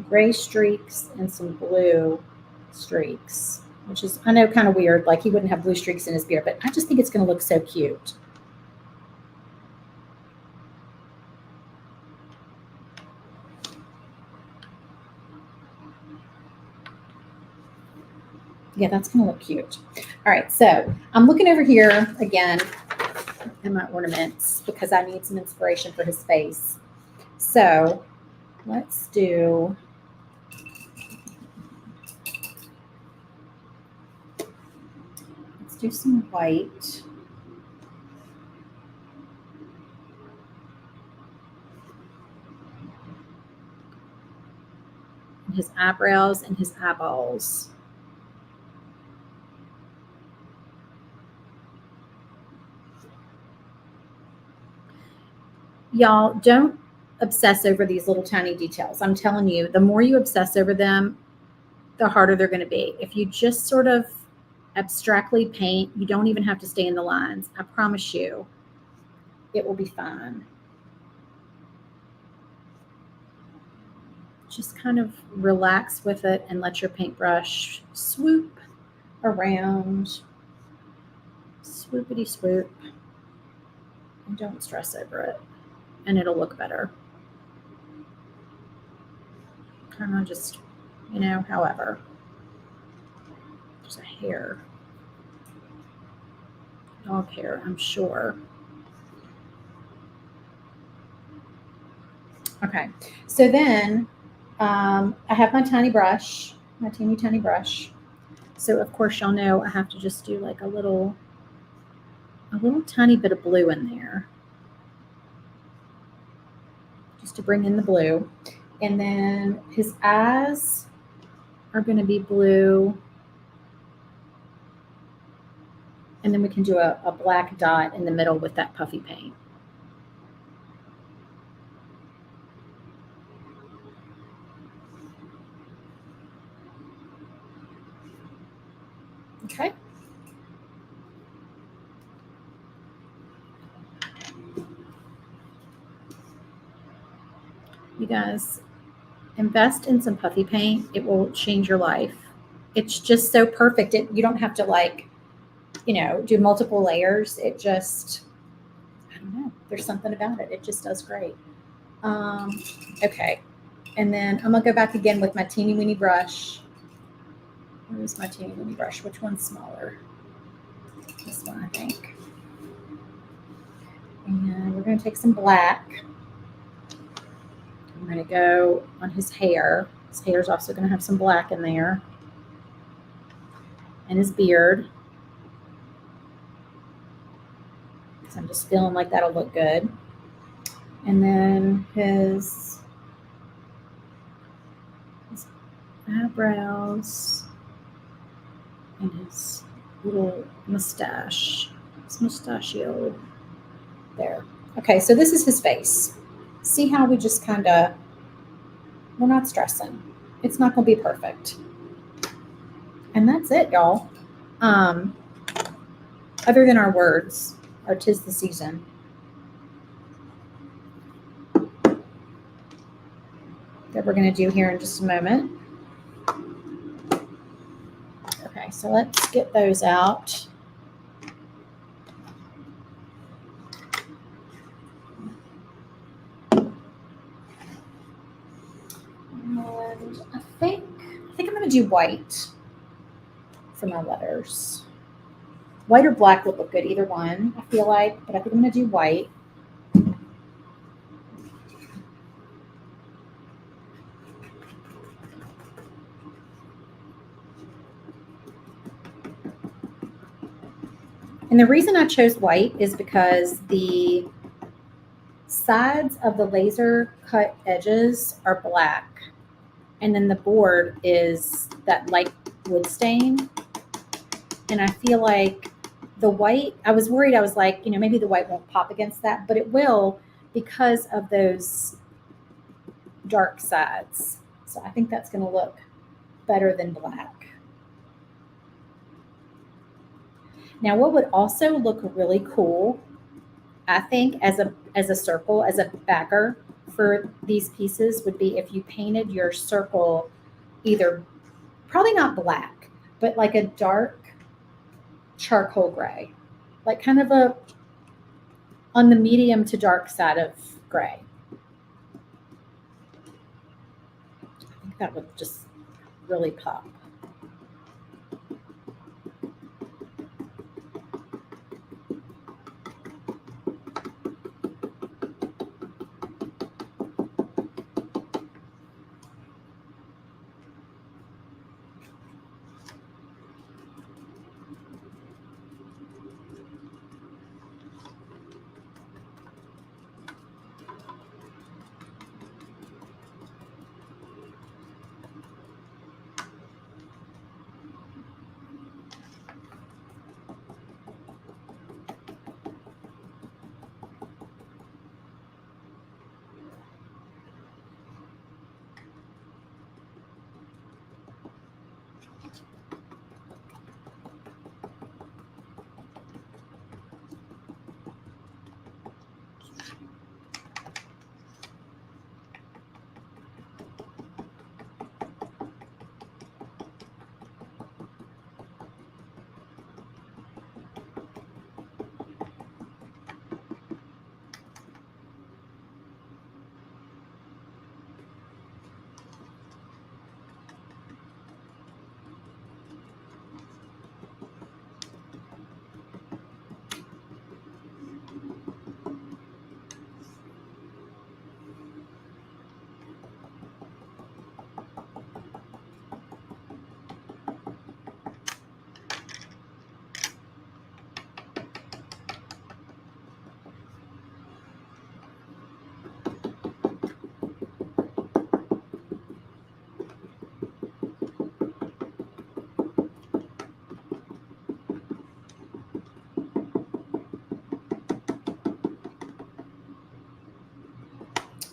Speaker 1: gray streaks and some blue streaks, which is, I know, kind of weird. Like he wouldn't have blue streaks in his beard, but I just think it's going to look so cute. Yeah, that's going to look cute. All right, so I'm looking over here again in my ornaments because I need some inspiration for his face. So let's do some white. And his eyebrows and his eyeballs. Y'all, don't obsess over these little tiny details. I'm telling you, the more you obsess over them, the harder they're going to be. If you just sort of abstractly paint, you don't even have to stay in the lines. I promise you, it will be fine. Just kind of relax with it and let your paintbrush swoop around. Swoopity swoop. And don't stress over it. And it'll look better. Kind of just, you know, however. There's a hair. Dog hair, I'm sure. Okay, so then I have my tiny brush, my teeny tiny brush. So of course y'all know I have to just do like a little tiny bit of blue in there. Just to bring in the blue. And then his eyes are going to be blue. And then we can do a black dot in the middle with that puffy paint. Okay. You guys, invest in some puffy paint. It will change your life. It's just so perfect. You don't have to like, you know, do multiple layers. It just, I don't know. There's something about it. It just does great. Okay. And then I'm going to go back again with my teeny weeny brush. Where's my teeny weeny brush? Which one's smaller? This one, I think. And we're going to take some black. I'm going to go on his hair. His hair is also going to have some black in there. And his beard. So I'm just feeling like that'll look good. And then his eyebrows and his little mustache. His mustachio. There. Okay, so this is his face. See how we just kind of, we're not stressing. It's not going to be perfect. And that's it, y'all. Other than our words, or 'tis the season. That we're going to do here in just a moment. so let's get those out. And I think I'm going to do white for my letters. White or black would look good, either one, I feel like, but I think I'm going to do white. And the reason I chose white is because the sides of the laser cut edges are black, and then the board is that light wood stain. And I feel like the white, I was worried, I was like, maybe the white won't pop against that, but it will because of those dark sides. So I think that's going to look better than black. Now, what would also look really cool, I think, as a circle, as a backer for these pieces would be if you painted your circle either, probably not black, but like a dark charcoal gray, like kind of on the medium to dark side of gray. I think that would just really pop.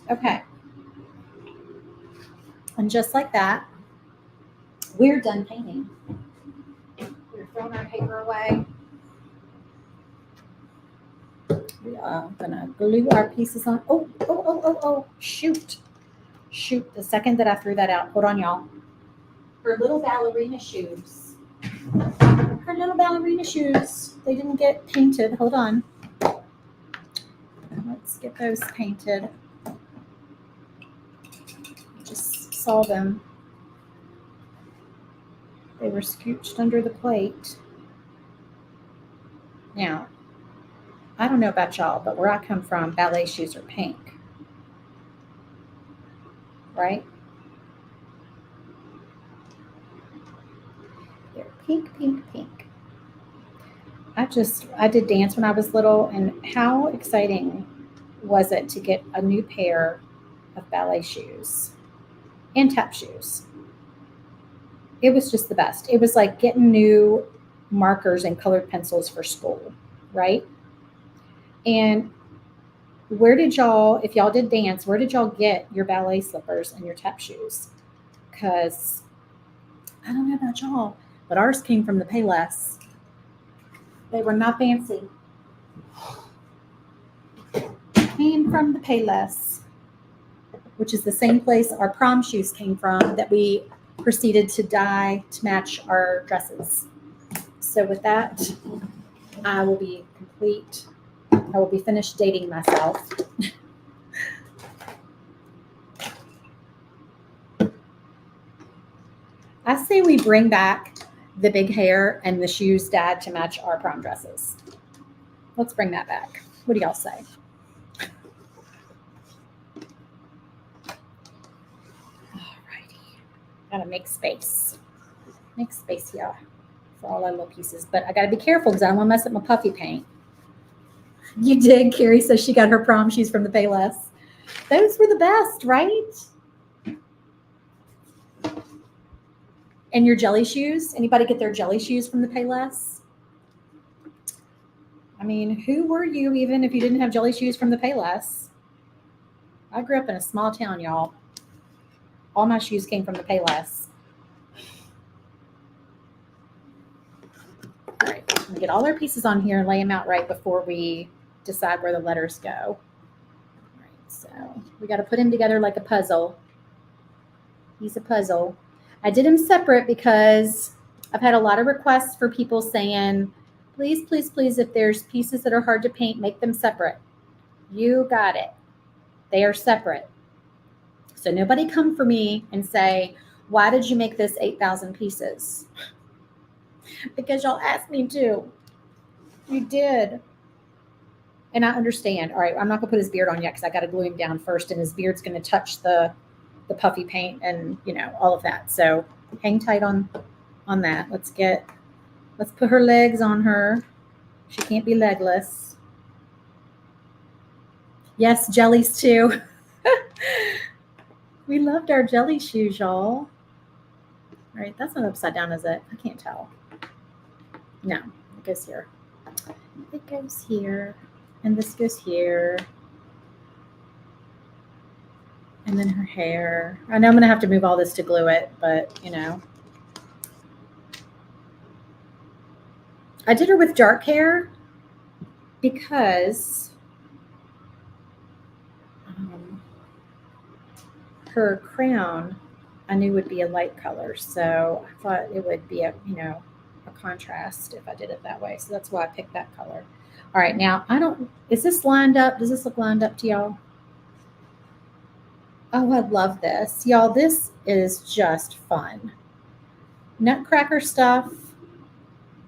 Speaker 1: Okay. And just like that, we're done painting. We're throwing our paper away. We are going to glue our pieces on. Oh, shoot. The second that I threw that out, hold on, y'all. Her little ballerina shoes. They didn't get painted. Hold on. Let's get those painted. Just saw them. They were scooched under the plate. Now, I don't know about y'all, but where I come from, ballet shoes are pink. Right? They're pink. I did dance when I was little, and how exciting was it to get a new pair of ballet shoes and tap shoes? It was just the best. It was like getting new markers and colored pencils for school, right? And if y'all did dance, where did y'all get your ballet slippers and your tap shoes? Because I don't know about y'all, but ours came from the Payless. They were not fancy. Came from the Payless, which is the same place our prom shoes came from that we proceeded to dye to match our dresses. So with that, I will be complete. I will be finished dating myself. I say we bring back the big hair and the shoes dyed to match our prom dresses. Let's bring that back. What do y'all say? Alrighty. Gotta make space. Make space here for all our little pieces. But I gotta be careful because I don't want to mess up my puffy paint. You did, Carrie says she got her prom shoes from the Payless. Those were the best, right? And your jelly shoes? Anybody get their jelly shoes from the Payless? I mean, who were you even if you didn't have jelly shoes from the Payless? I grew up in a small town, y'all. All my shoes came from the Payless. All right, I'm gonna get all our pieces on here and lay them out right before we decide where the letters go. All right, so we got to put him together like a puzzle. He's a puzzle. I did them separate because I've had a lot of requests for people saying, please, please, please, if there's pieces that are hard to paint, make them separate. You got it. They are separate. So nobody come for me and say, why did you make this 8,000 pieces? Because y'all asked me to. You did. And I understand. All right, I'm not going to put his beard on yet because I got to glue him down first, and his beard's going to touch the puffy paint and, you know, all of that. So hang tight on that. Let's put her legs on her. She can't be legless. Yes, jellies too. We loved our jelly shoes, y'all. All right, that's not upside down, is it? I can't tell. No, it goes here. It goes here. And this goes here. And then her hair. I know I'm going to have to move all this to glue it, but, you know. I did her with dark hair because her crown I knew would be a light color. So I thought it would be a contrast if I did it that way. So that's why I picked that color. All right, now is this lined up? Does this look lined up to y'all? Oh, I love this. Y'all, this is just fun. Nutcracker stuff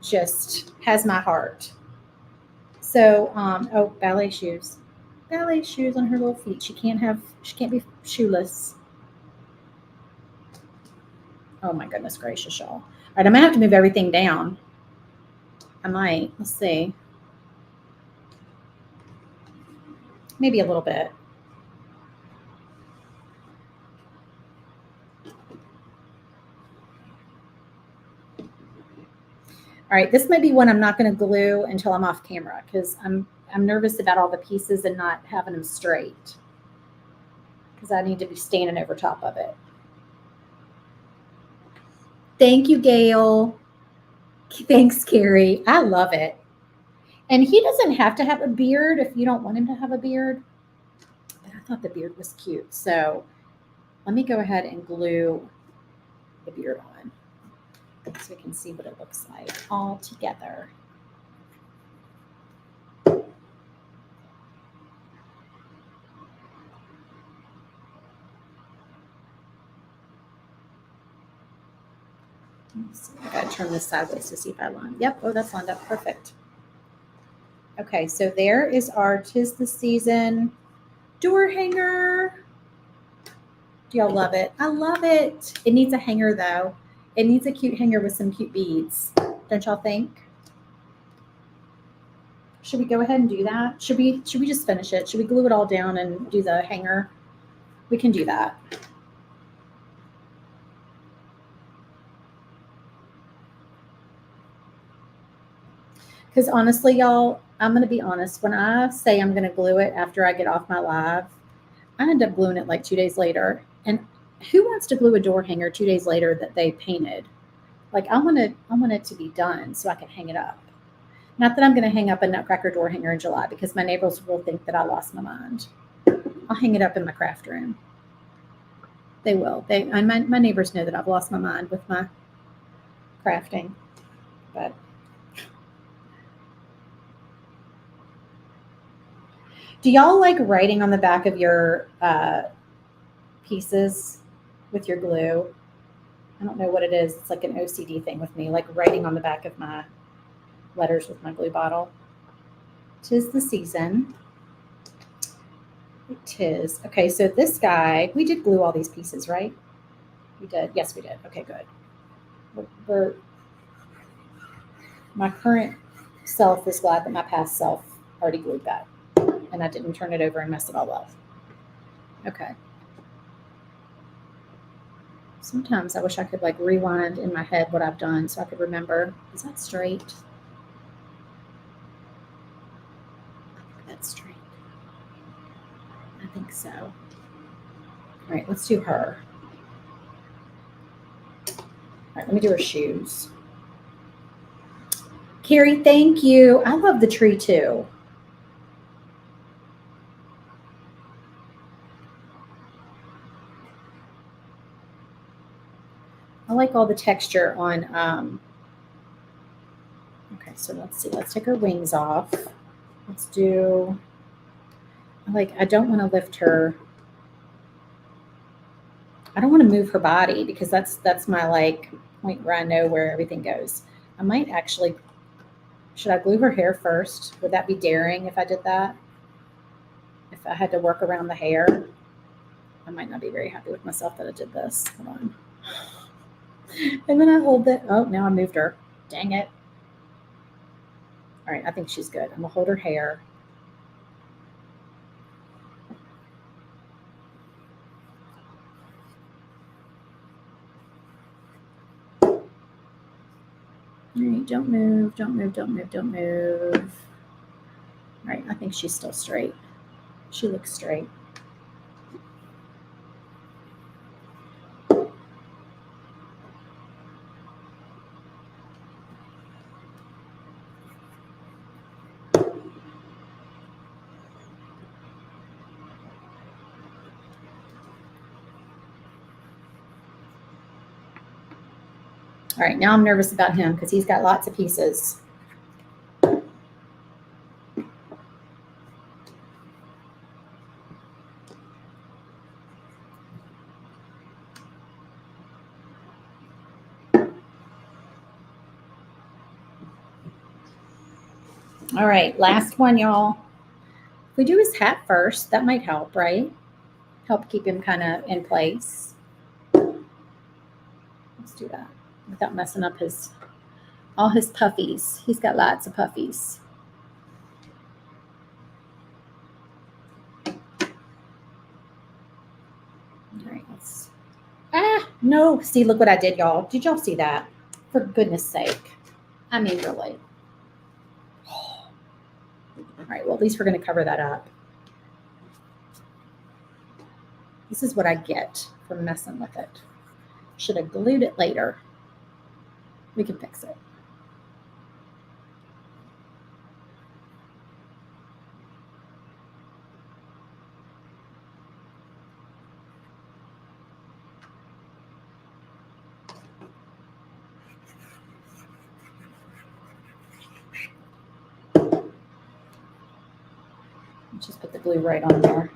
Speaker 1: just has my heart. So, oh, ballet shoes. Ballet shoes on her little feet. She can't be shoeless. Oh my goodness gracious, y'all. All right, I'm gonna have to move everything down. I might. Let's see. Maybe a little bit. All right, this might be one I'm not going to glue until I'm off camera because I'm nervous about all the pieces and not having them straight because I need to be standing over top of it. Thank you, Gail. Thanks, Carrie. I love it. And he doesn't have to have a beard if you don't want him to have a beard. But I thought the beard was cute. So let me go ahead and glue the beard on so we can see what it looks like all together. I gotta turn this sideways to see if I line. Yep. Oh, that's lined up. Perfect. Okay, so there is our 'Tis the Season door hanger. Do y'all love it? I love it. It needs a hanger though. It needs a cute hanger with some cute beads. Don't y'all think? Should we go ahead and do that? Should we just finish it? Should we glue it all down and do the hanger? We can do that. Because honestly, y'all, I'm going to be honest. When I say I'm going to glue it after I get off my live, I end up gluing it like 2 days later. And who wants to glue a door hanger 2 days later that they painted? Like I want it to be done so I can hang it up. Not that I'm going to hang up a Nutcracker door hanger in July because my neighbors will think that I lost my mind. I'll hang it up in my craft room. They will. And my neighbors know that I've lost my mind with my crafting. But do y'all like writing on the back of your pieces with your glue? I don't know what it is. It's like an OCD thing with me, like writing on the back of my letters with my glue bottle. 'Tis the season. It is. Okay, so this guy, we did glue all these pieces, right? We did. Yes, we did. Okay, good. My current self is glad that my past self already glued that, and I didn't turn it over and mess it all up. Okay. Sometimes I wish I could like rewind in my head what I've done so I could remember. Is that straight? That's straight. I think so. All right, let's do her. All right, let me do her shoes. Carrie, thank you. I love the tree too. I like all the texture on, okay, so let's see. Let's take her wings off. Let's do, I don't want to lift her. I don't want to move her body because that's my like point where I know where everything goes. I might actually, should I glue her hair first? Would that be daring if I did that? If I had to work around the hair? I might not be very happy with myself that I did this. Hold on. And then I hold that. Oh, now I moved her. Dang it. All right, I think she's good. I'm gonna hold her hair. All right, don't move, don't move, don't move, don't move. All right, I think she's still straight. She looks straight. All right, now I'm nervous about him because he's got lots of pieces. All right, last one, y'all. If we do his hat first, that might help, right? Help keep him kind of in place. Let's do that without messing up all his puffies. He's got lots of puffies. All right, no. See, look what I did, y'all. Did y'all see that? For goodness sake. I mean, really. All right, well, at least we're going to cover that up. This is what I get for messing with it. Should have glued it later. We can fix it. Let's just put the glue right on there.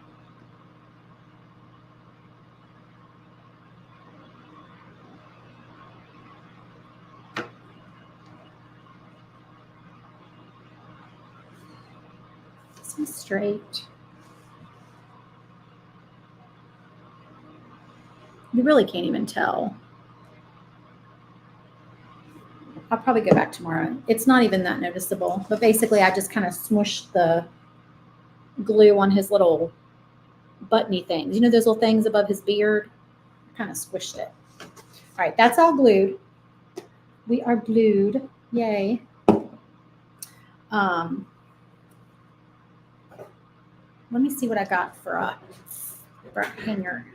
Speaker 1: This is straight. You really can't even tell. I'll probably go back tomorrow. It's not even that noticeable, but basically I just kind of smushed the glue on his little buttony things. You know those little things above his beard? Kind of squished it. All right, that's all glued. We are glued. Yay. Let me see what I got for a hanger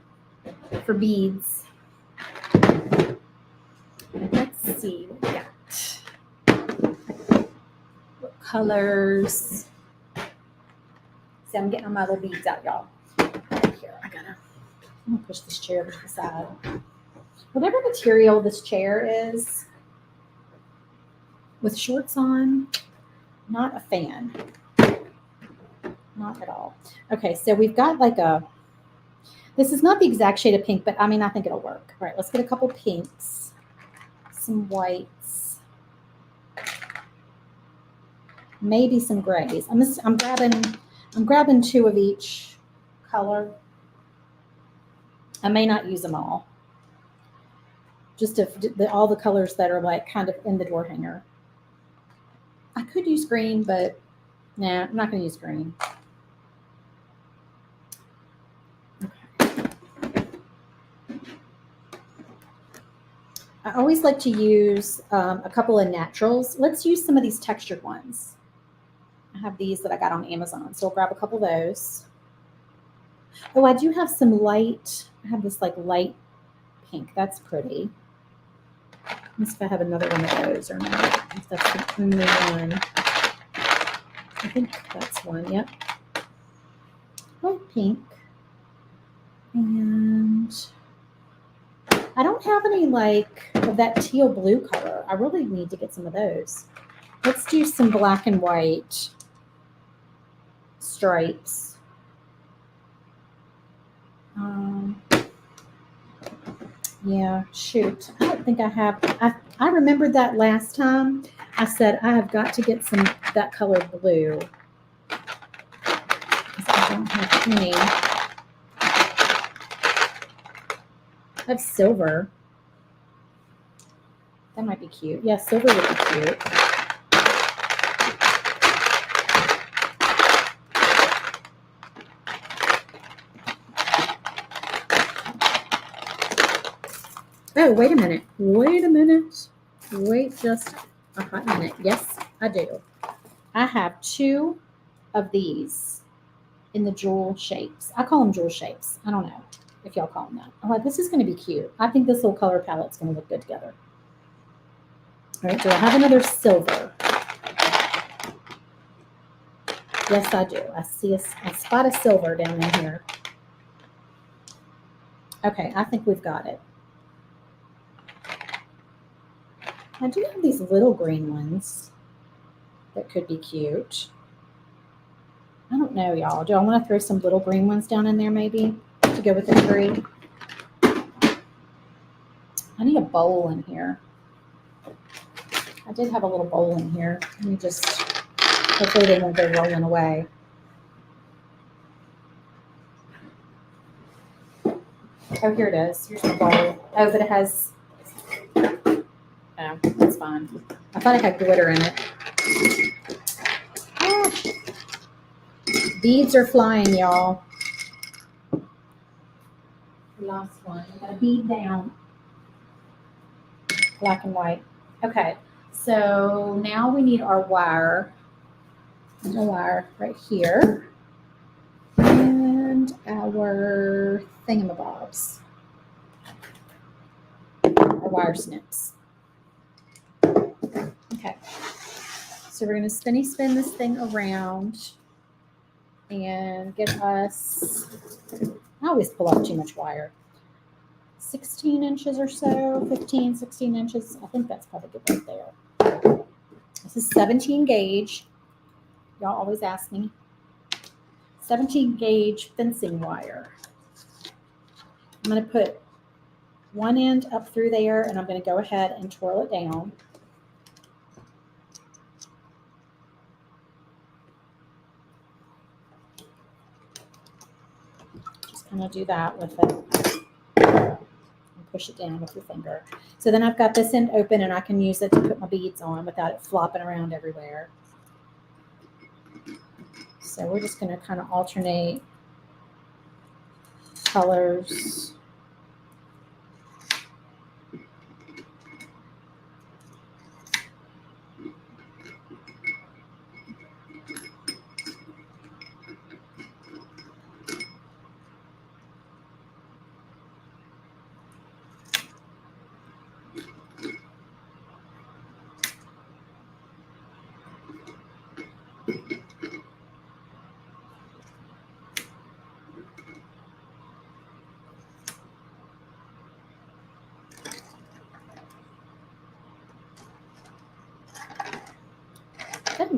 Speaker 1: for beads. Let's see what we got. What colors? See, I'm getting all my little beads out, y'all. Here, I gotta I'm gonna push this chair to the side. Whatever material this chair is, with shorts on, not a fan. Not at all. Okay, so we've got like this is not the exact shade of pink, but I mean, I think it'll work. All right, let's get a couple pinks, some whites, maybe some grays. I'm grabbing 2 of each color. I may not use them all. Just all the colors that are like kind of in the door hanger. I could use green, but nah, I'm not going to use green. I always like to use a couple of naturals. Let's use some of these textured ones. I have these that I got on Amazon, so I'll grab a couple of those. Oh, I do have some light. I have this like light pink. That's pretty. Let's see if I have another one of those or not. If that's the only one. I think that's one. Yep. Light pink. And I don't have any like of that teal blue color. I really need to get some of those. Let's do some black and white stripes. Yeah, shoot. I don't think I have. I remembered that last time. I said I have got to get some that color blue. I don't have any. I have silver. That might be cute. Yeah, silver would be cute. Oh, wait a minute. Wait a minute. Wait just a hot minute. Yes, I do. I have 2 of these in the jewel shapes. I call them jewel shapes. I don't know if y'all call them that. Oh, this is going to be cute. I think this little color palette's going to look good together. All right, do I have another silver? Yes, I do. I see a spot of silver down in here. Okay, I think we've got it. I do have these little green ones that could be cute. I don't know, y'all. Do I want to throw some little green ones down in there maybe to go with the tree? I need a bowl in here. I did have a little bowl in here. Let me just, hopefully they won't go rolling away. Oh, here it is. Here's the bowl. Oh, but it has, oh, that's fine. I thought it had glitter in it. Oh. Beads are flying, y'all. Last one. I got a bead down. Black and white. Okay. So now we need our wire. And a wire right here. And our thingamabobs. Our wire snips. Okay. So we're going to spin this thing around and get us, I always pull out too much wire. 16 inches or so, 15, 16 inches. I think that's probably good right there. This is 17 gauge. Y'all always ask me. 17 gauge fencing wire. I'm going to put one end up through there and I'm going to go ahead and twirl it down. Just kind of do that with it. Push it down with your finger. So then I've got this end open and I can use it to put my beads on without it flopping around everywhere. So we're just going to kind of alternate colors.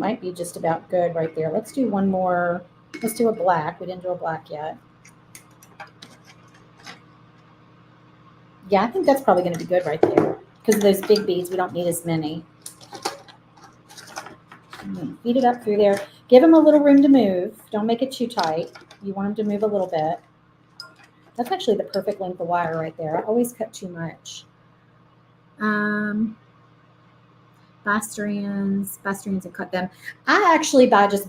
Speaker 1: might be just about good right there. Let's do one more. Let's do a black. We didn't do a black yet. Yeah, I think that's probably going to be good right there. Because of those big beads, we don't need as many. Feed it up through there. Give them a little room to move. Don't make it too tight. You want them to move a little bit. That's actually the perfect length of wire right there. I always cut too much. Buy strands and cut them. I actually buy just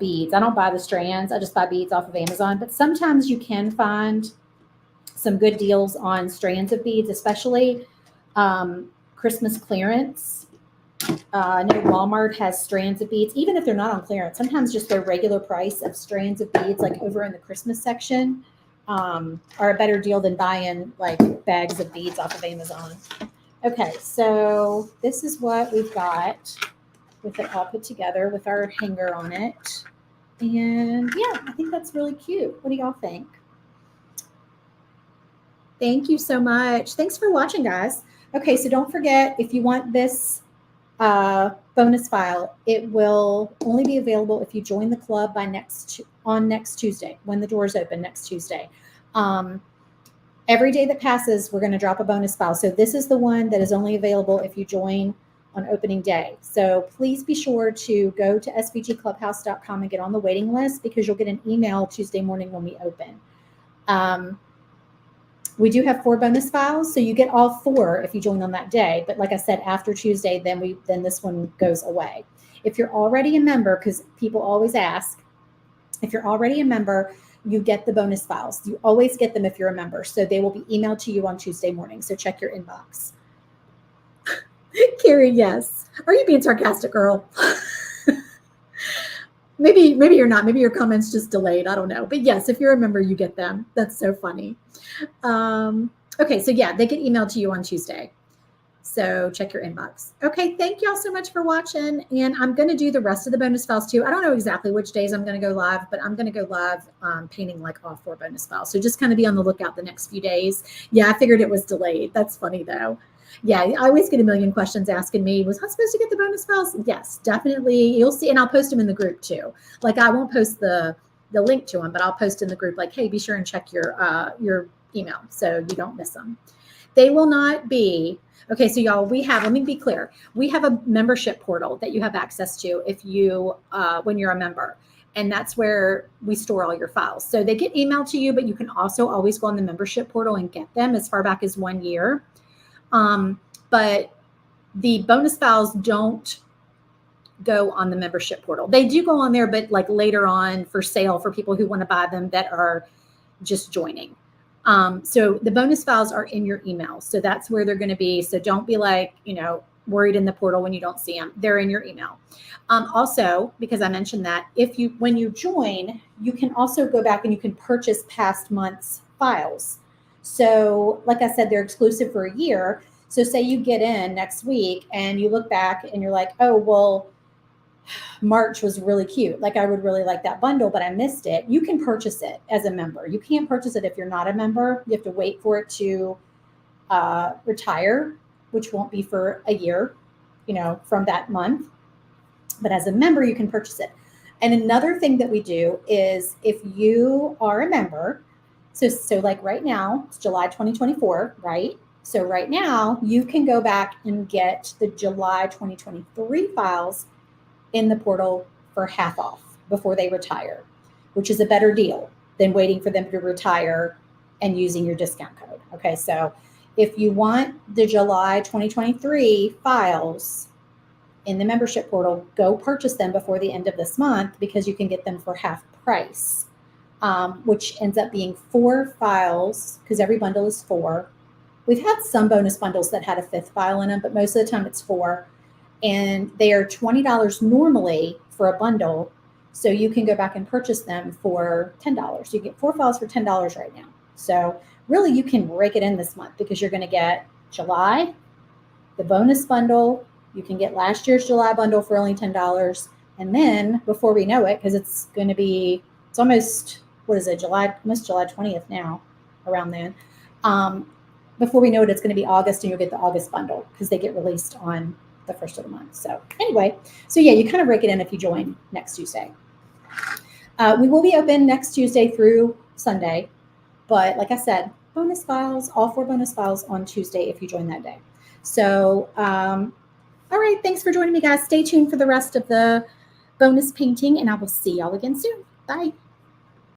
Speaker 1: beads. I don't buy the strands. I just buy beads off of Amazon. But sometimes you can find some good deals on strands of beads, especially Christmas clearance. I know Walmart has strands of beads, even if they're not on clearance. Sometimes just their regular price of strands of beads, like over in the Christmas section, are a better deal than buying like bags of beads off of Amazon. Okay, so this is what we've got with it all put together with our hanger on it. And yeah, I think that's really cute. What do y'all think? Thank you so much. Thanks for watching, guys. Okay, so don't forget, if you want this bonus file, it will only be available if you join the club by next Tuesday, when the doors open next Tuesday. Every day that passes, we're going to drop a bonus file. So this is the one that is only available if you join on opening day. So please be sure to go to svgclubhouse.com and get on the waiting list, because you'll get an email Tuesday morning when we open. We do have 4 bonus files, so you get all 4 if you join on that day. But like I said, after Tuesday, then this one goes away. If you're already a member, because people always ask, if you're already a member, you get the bonus files. You always get them if you're a member. So they will be emailed to you on Tuesday morning. So check your inbox. Carrie, yes. Are you being sarcastic, girl? Maybe you're not. Maybe your comment's just delayed. I don't know. But yes, if you're a member, you get them. That's so funny. Okay, so yeah, they get emailed to you on Tuesday. So check your inbox. Okay, thank y'all so much for watching. And I'm going to do the rest of the bonus files too. I don't know exactly which days I'm going to go live, but I'm going to go live painting like all 4 bonus files. So just kind of be on the lookout the next few days. Yeah, I figured it was delayed. That's funny though. Yeah, I always get a million questions asking me, was I supposed to get the bonus files? Yes, definitely. You'll see, and I'll post them in the group too. Like I won't post the link to them, but I'll post in the group like, hey, be sure and check your email so you don't miss them. They will not be, okay, so y'all, let me be clear. We have a membership portal that you have access to if you, when you're a member. And that's where we store all your files. So they get emailed to you, but you can also always go on the membership portal and get them as far back as 1 year. But the bonus files don't go on the membership portal. They do go on there, but like later on for sale for people who want to buy them that are just joining. So the bonus files are in your email. So that's where they're going to be. So don't be like, worried in the portal when you don't see them. They're in your email. Also, because I mentioned that, when you join, you can also go back and you can purchase past months files. So like I said, they're exclusive for a year. So say you get in next week and you look back and you're like, oh, well, March was really cute. Like I would really like that bundle, but I missed it. You can purchase it as a member. You can't purchase it if you're not a member. You have to wait for it to retire, which won't be for a year, from that month. But as a member, you can purchase it. And another thing that we do is if you are a member, so like right now, it's July 2024, right? So right now, you can go back and get the July 2023 files in the portal for half off before they retire, which is a better deal than waiting for them to retire and using your discount code. Okay, so if you want the July 2023 files in the membership portal, go purchase them before the end of this month because you can get them for half price, which ends up being 4 files because every bundle is 4. We've had some bonus bundles that had a 5th file in them, but most of the time it's 4. And they are $20 normally for a bundle. So you can go back and purchase them for $10. You get 4 files for $10 right now. So really you can break it in this month because you're going to get July, the bonus bundle. You can get last year's July bundle for only $10. And then before we know it, because it's almost, almost July 20th now, around then. Before we know it, it's going to be August and you'll get the August bundle because they get released on the first of the month. So anyway, so yeah, you kind of break it in if you join next Tuesday. We will be open next Tuesday through Sunday, but like I said, bonus files, all 4 bonus files on Tuesday if you join that day. So, all right, thanks for joining me, guys. Stay tuned for the rest of the bonus painting, and I will see y'all again soon. Bye.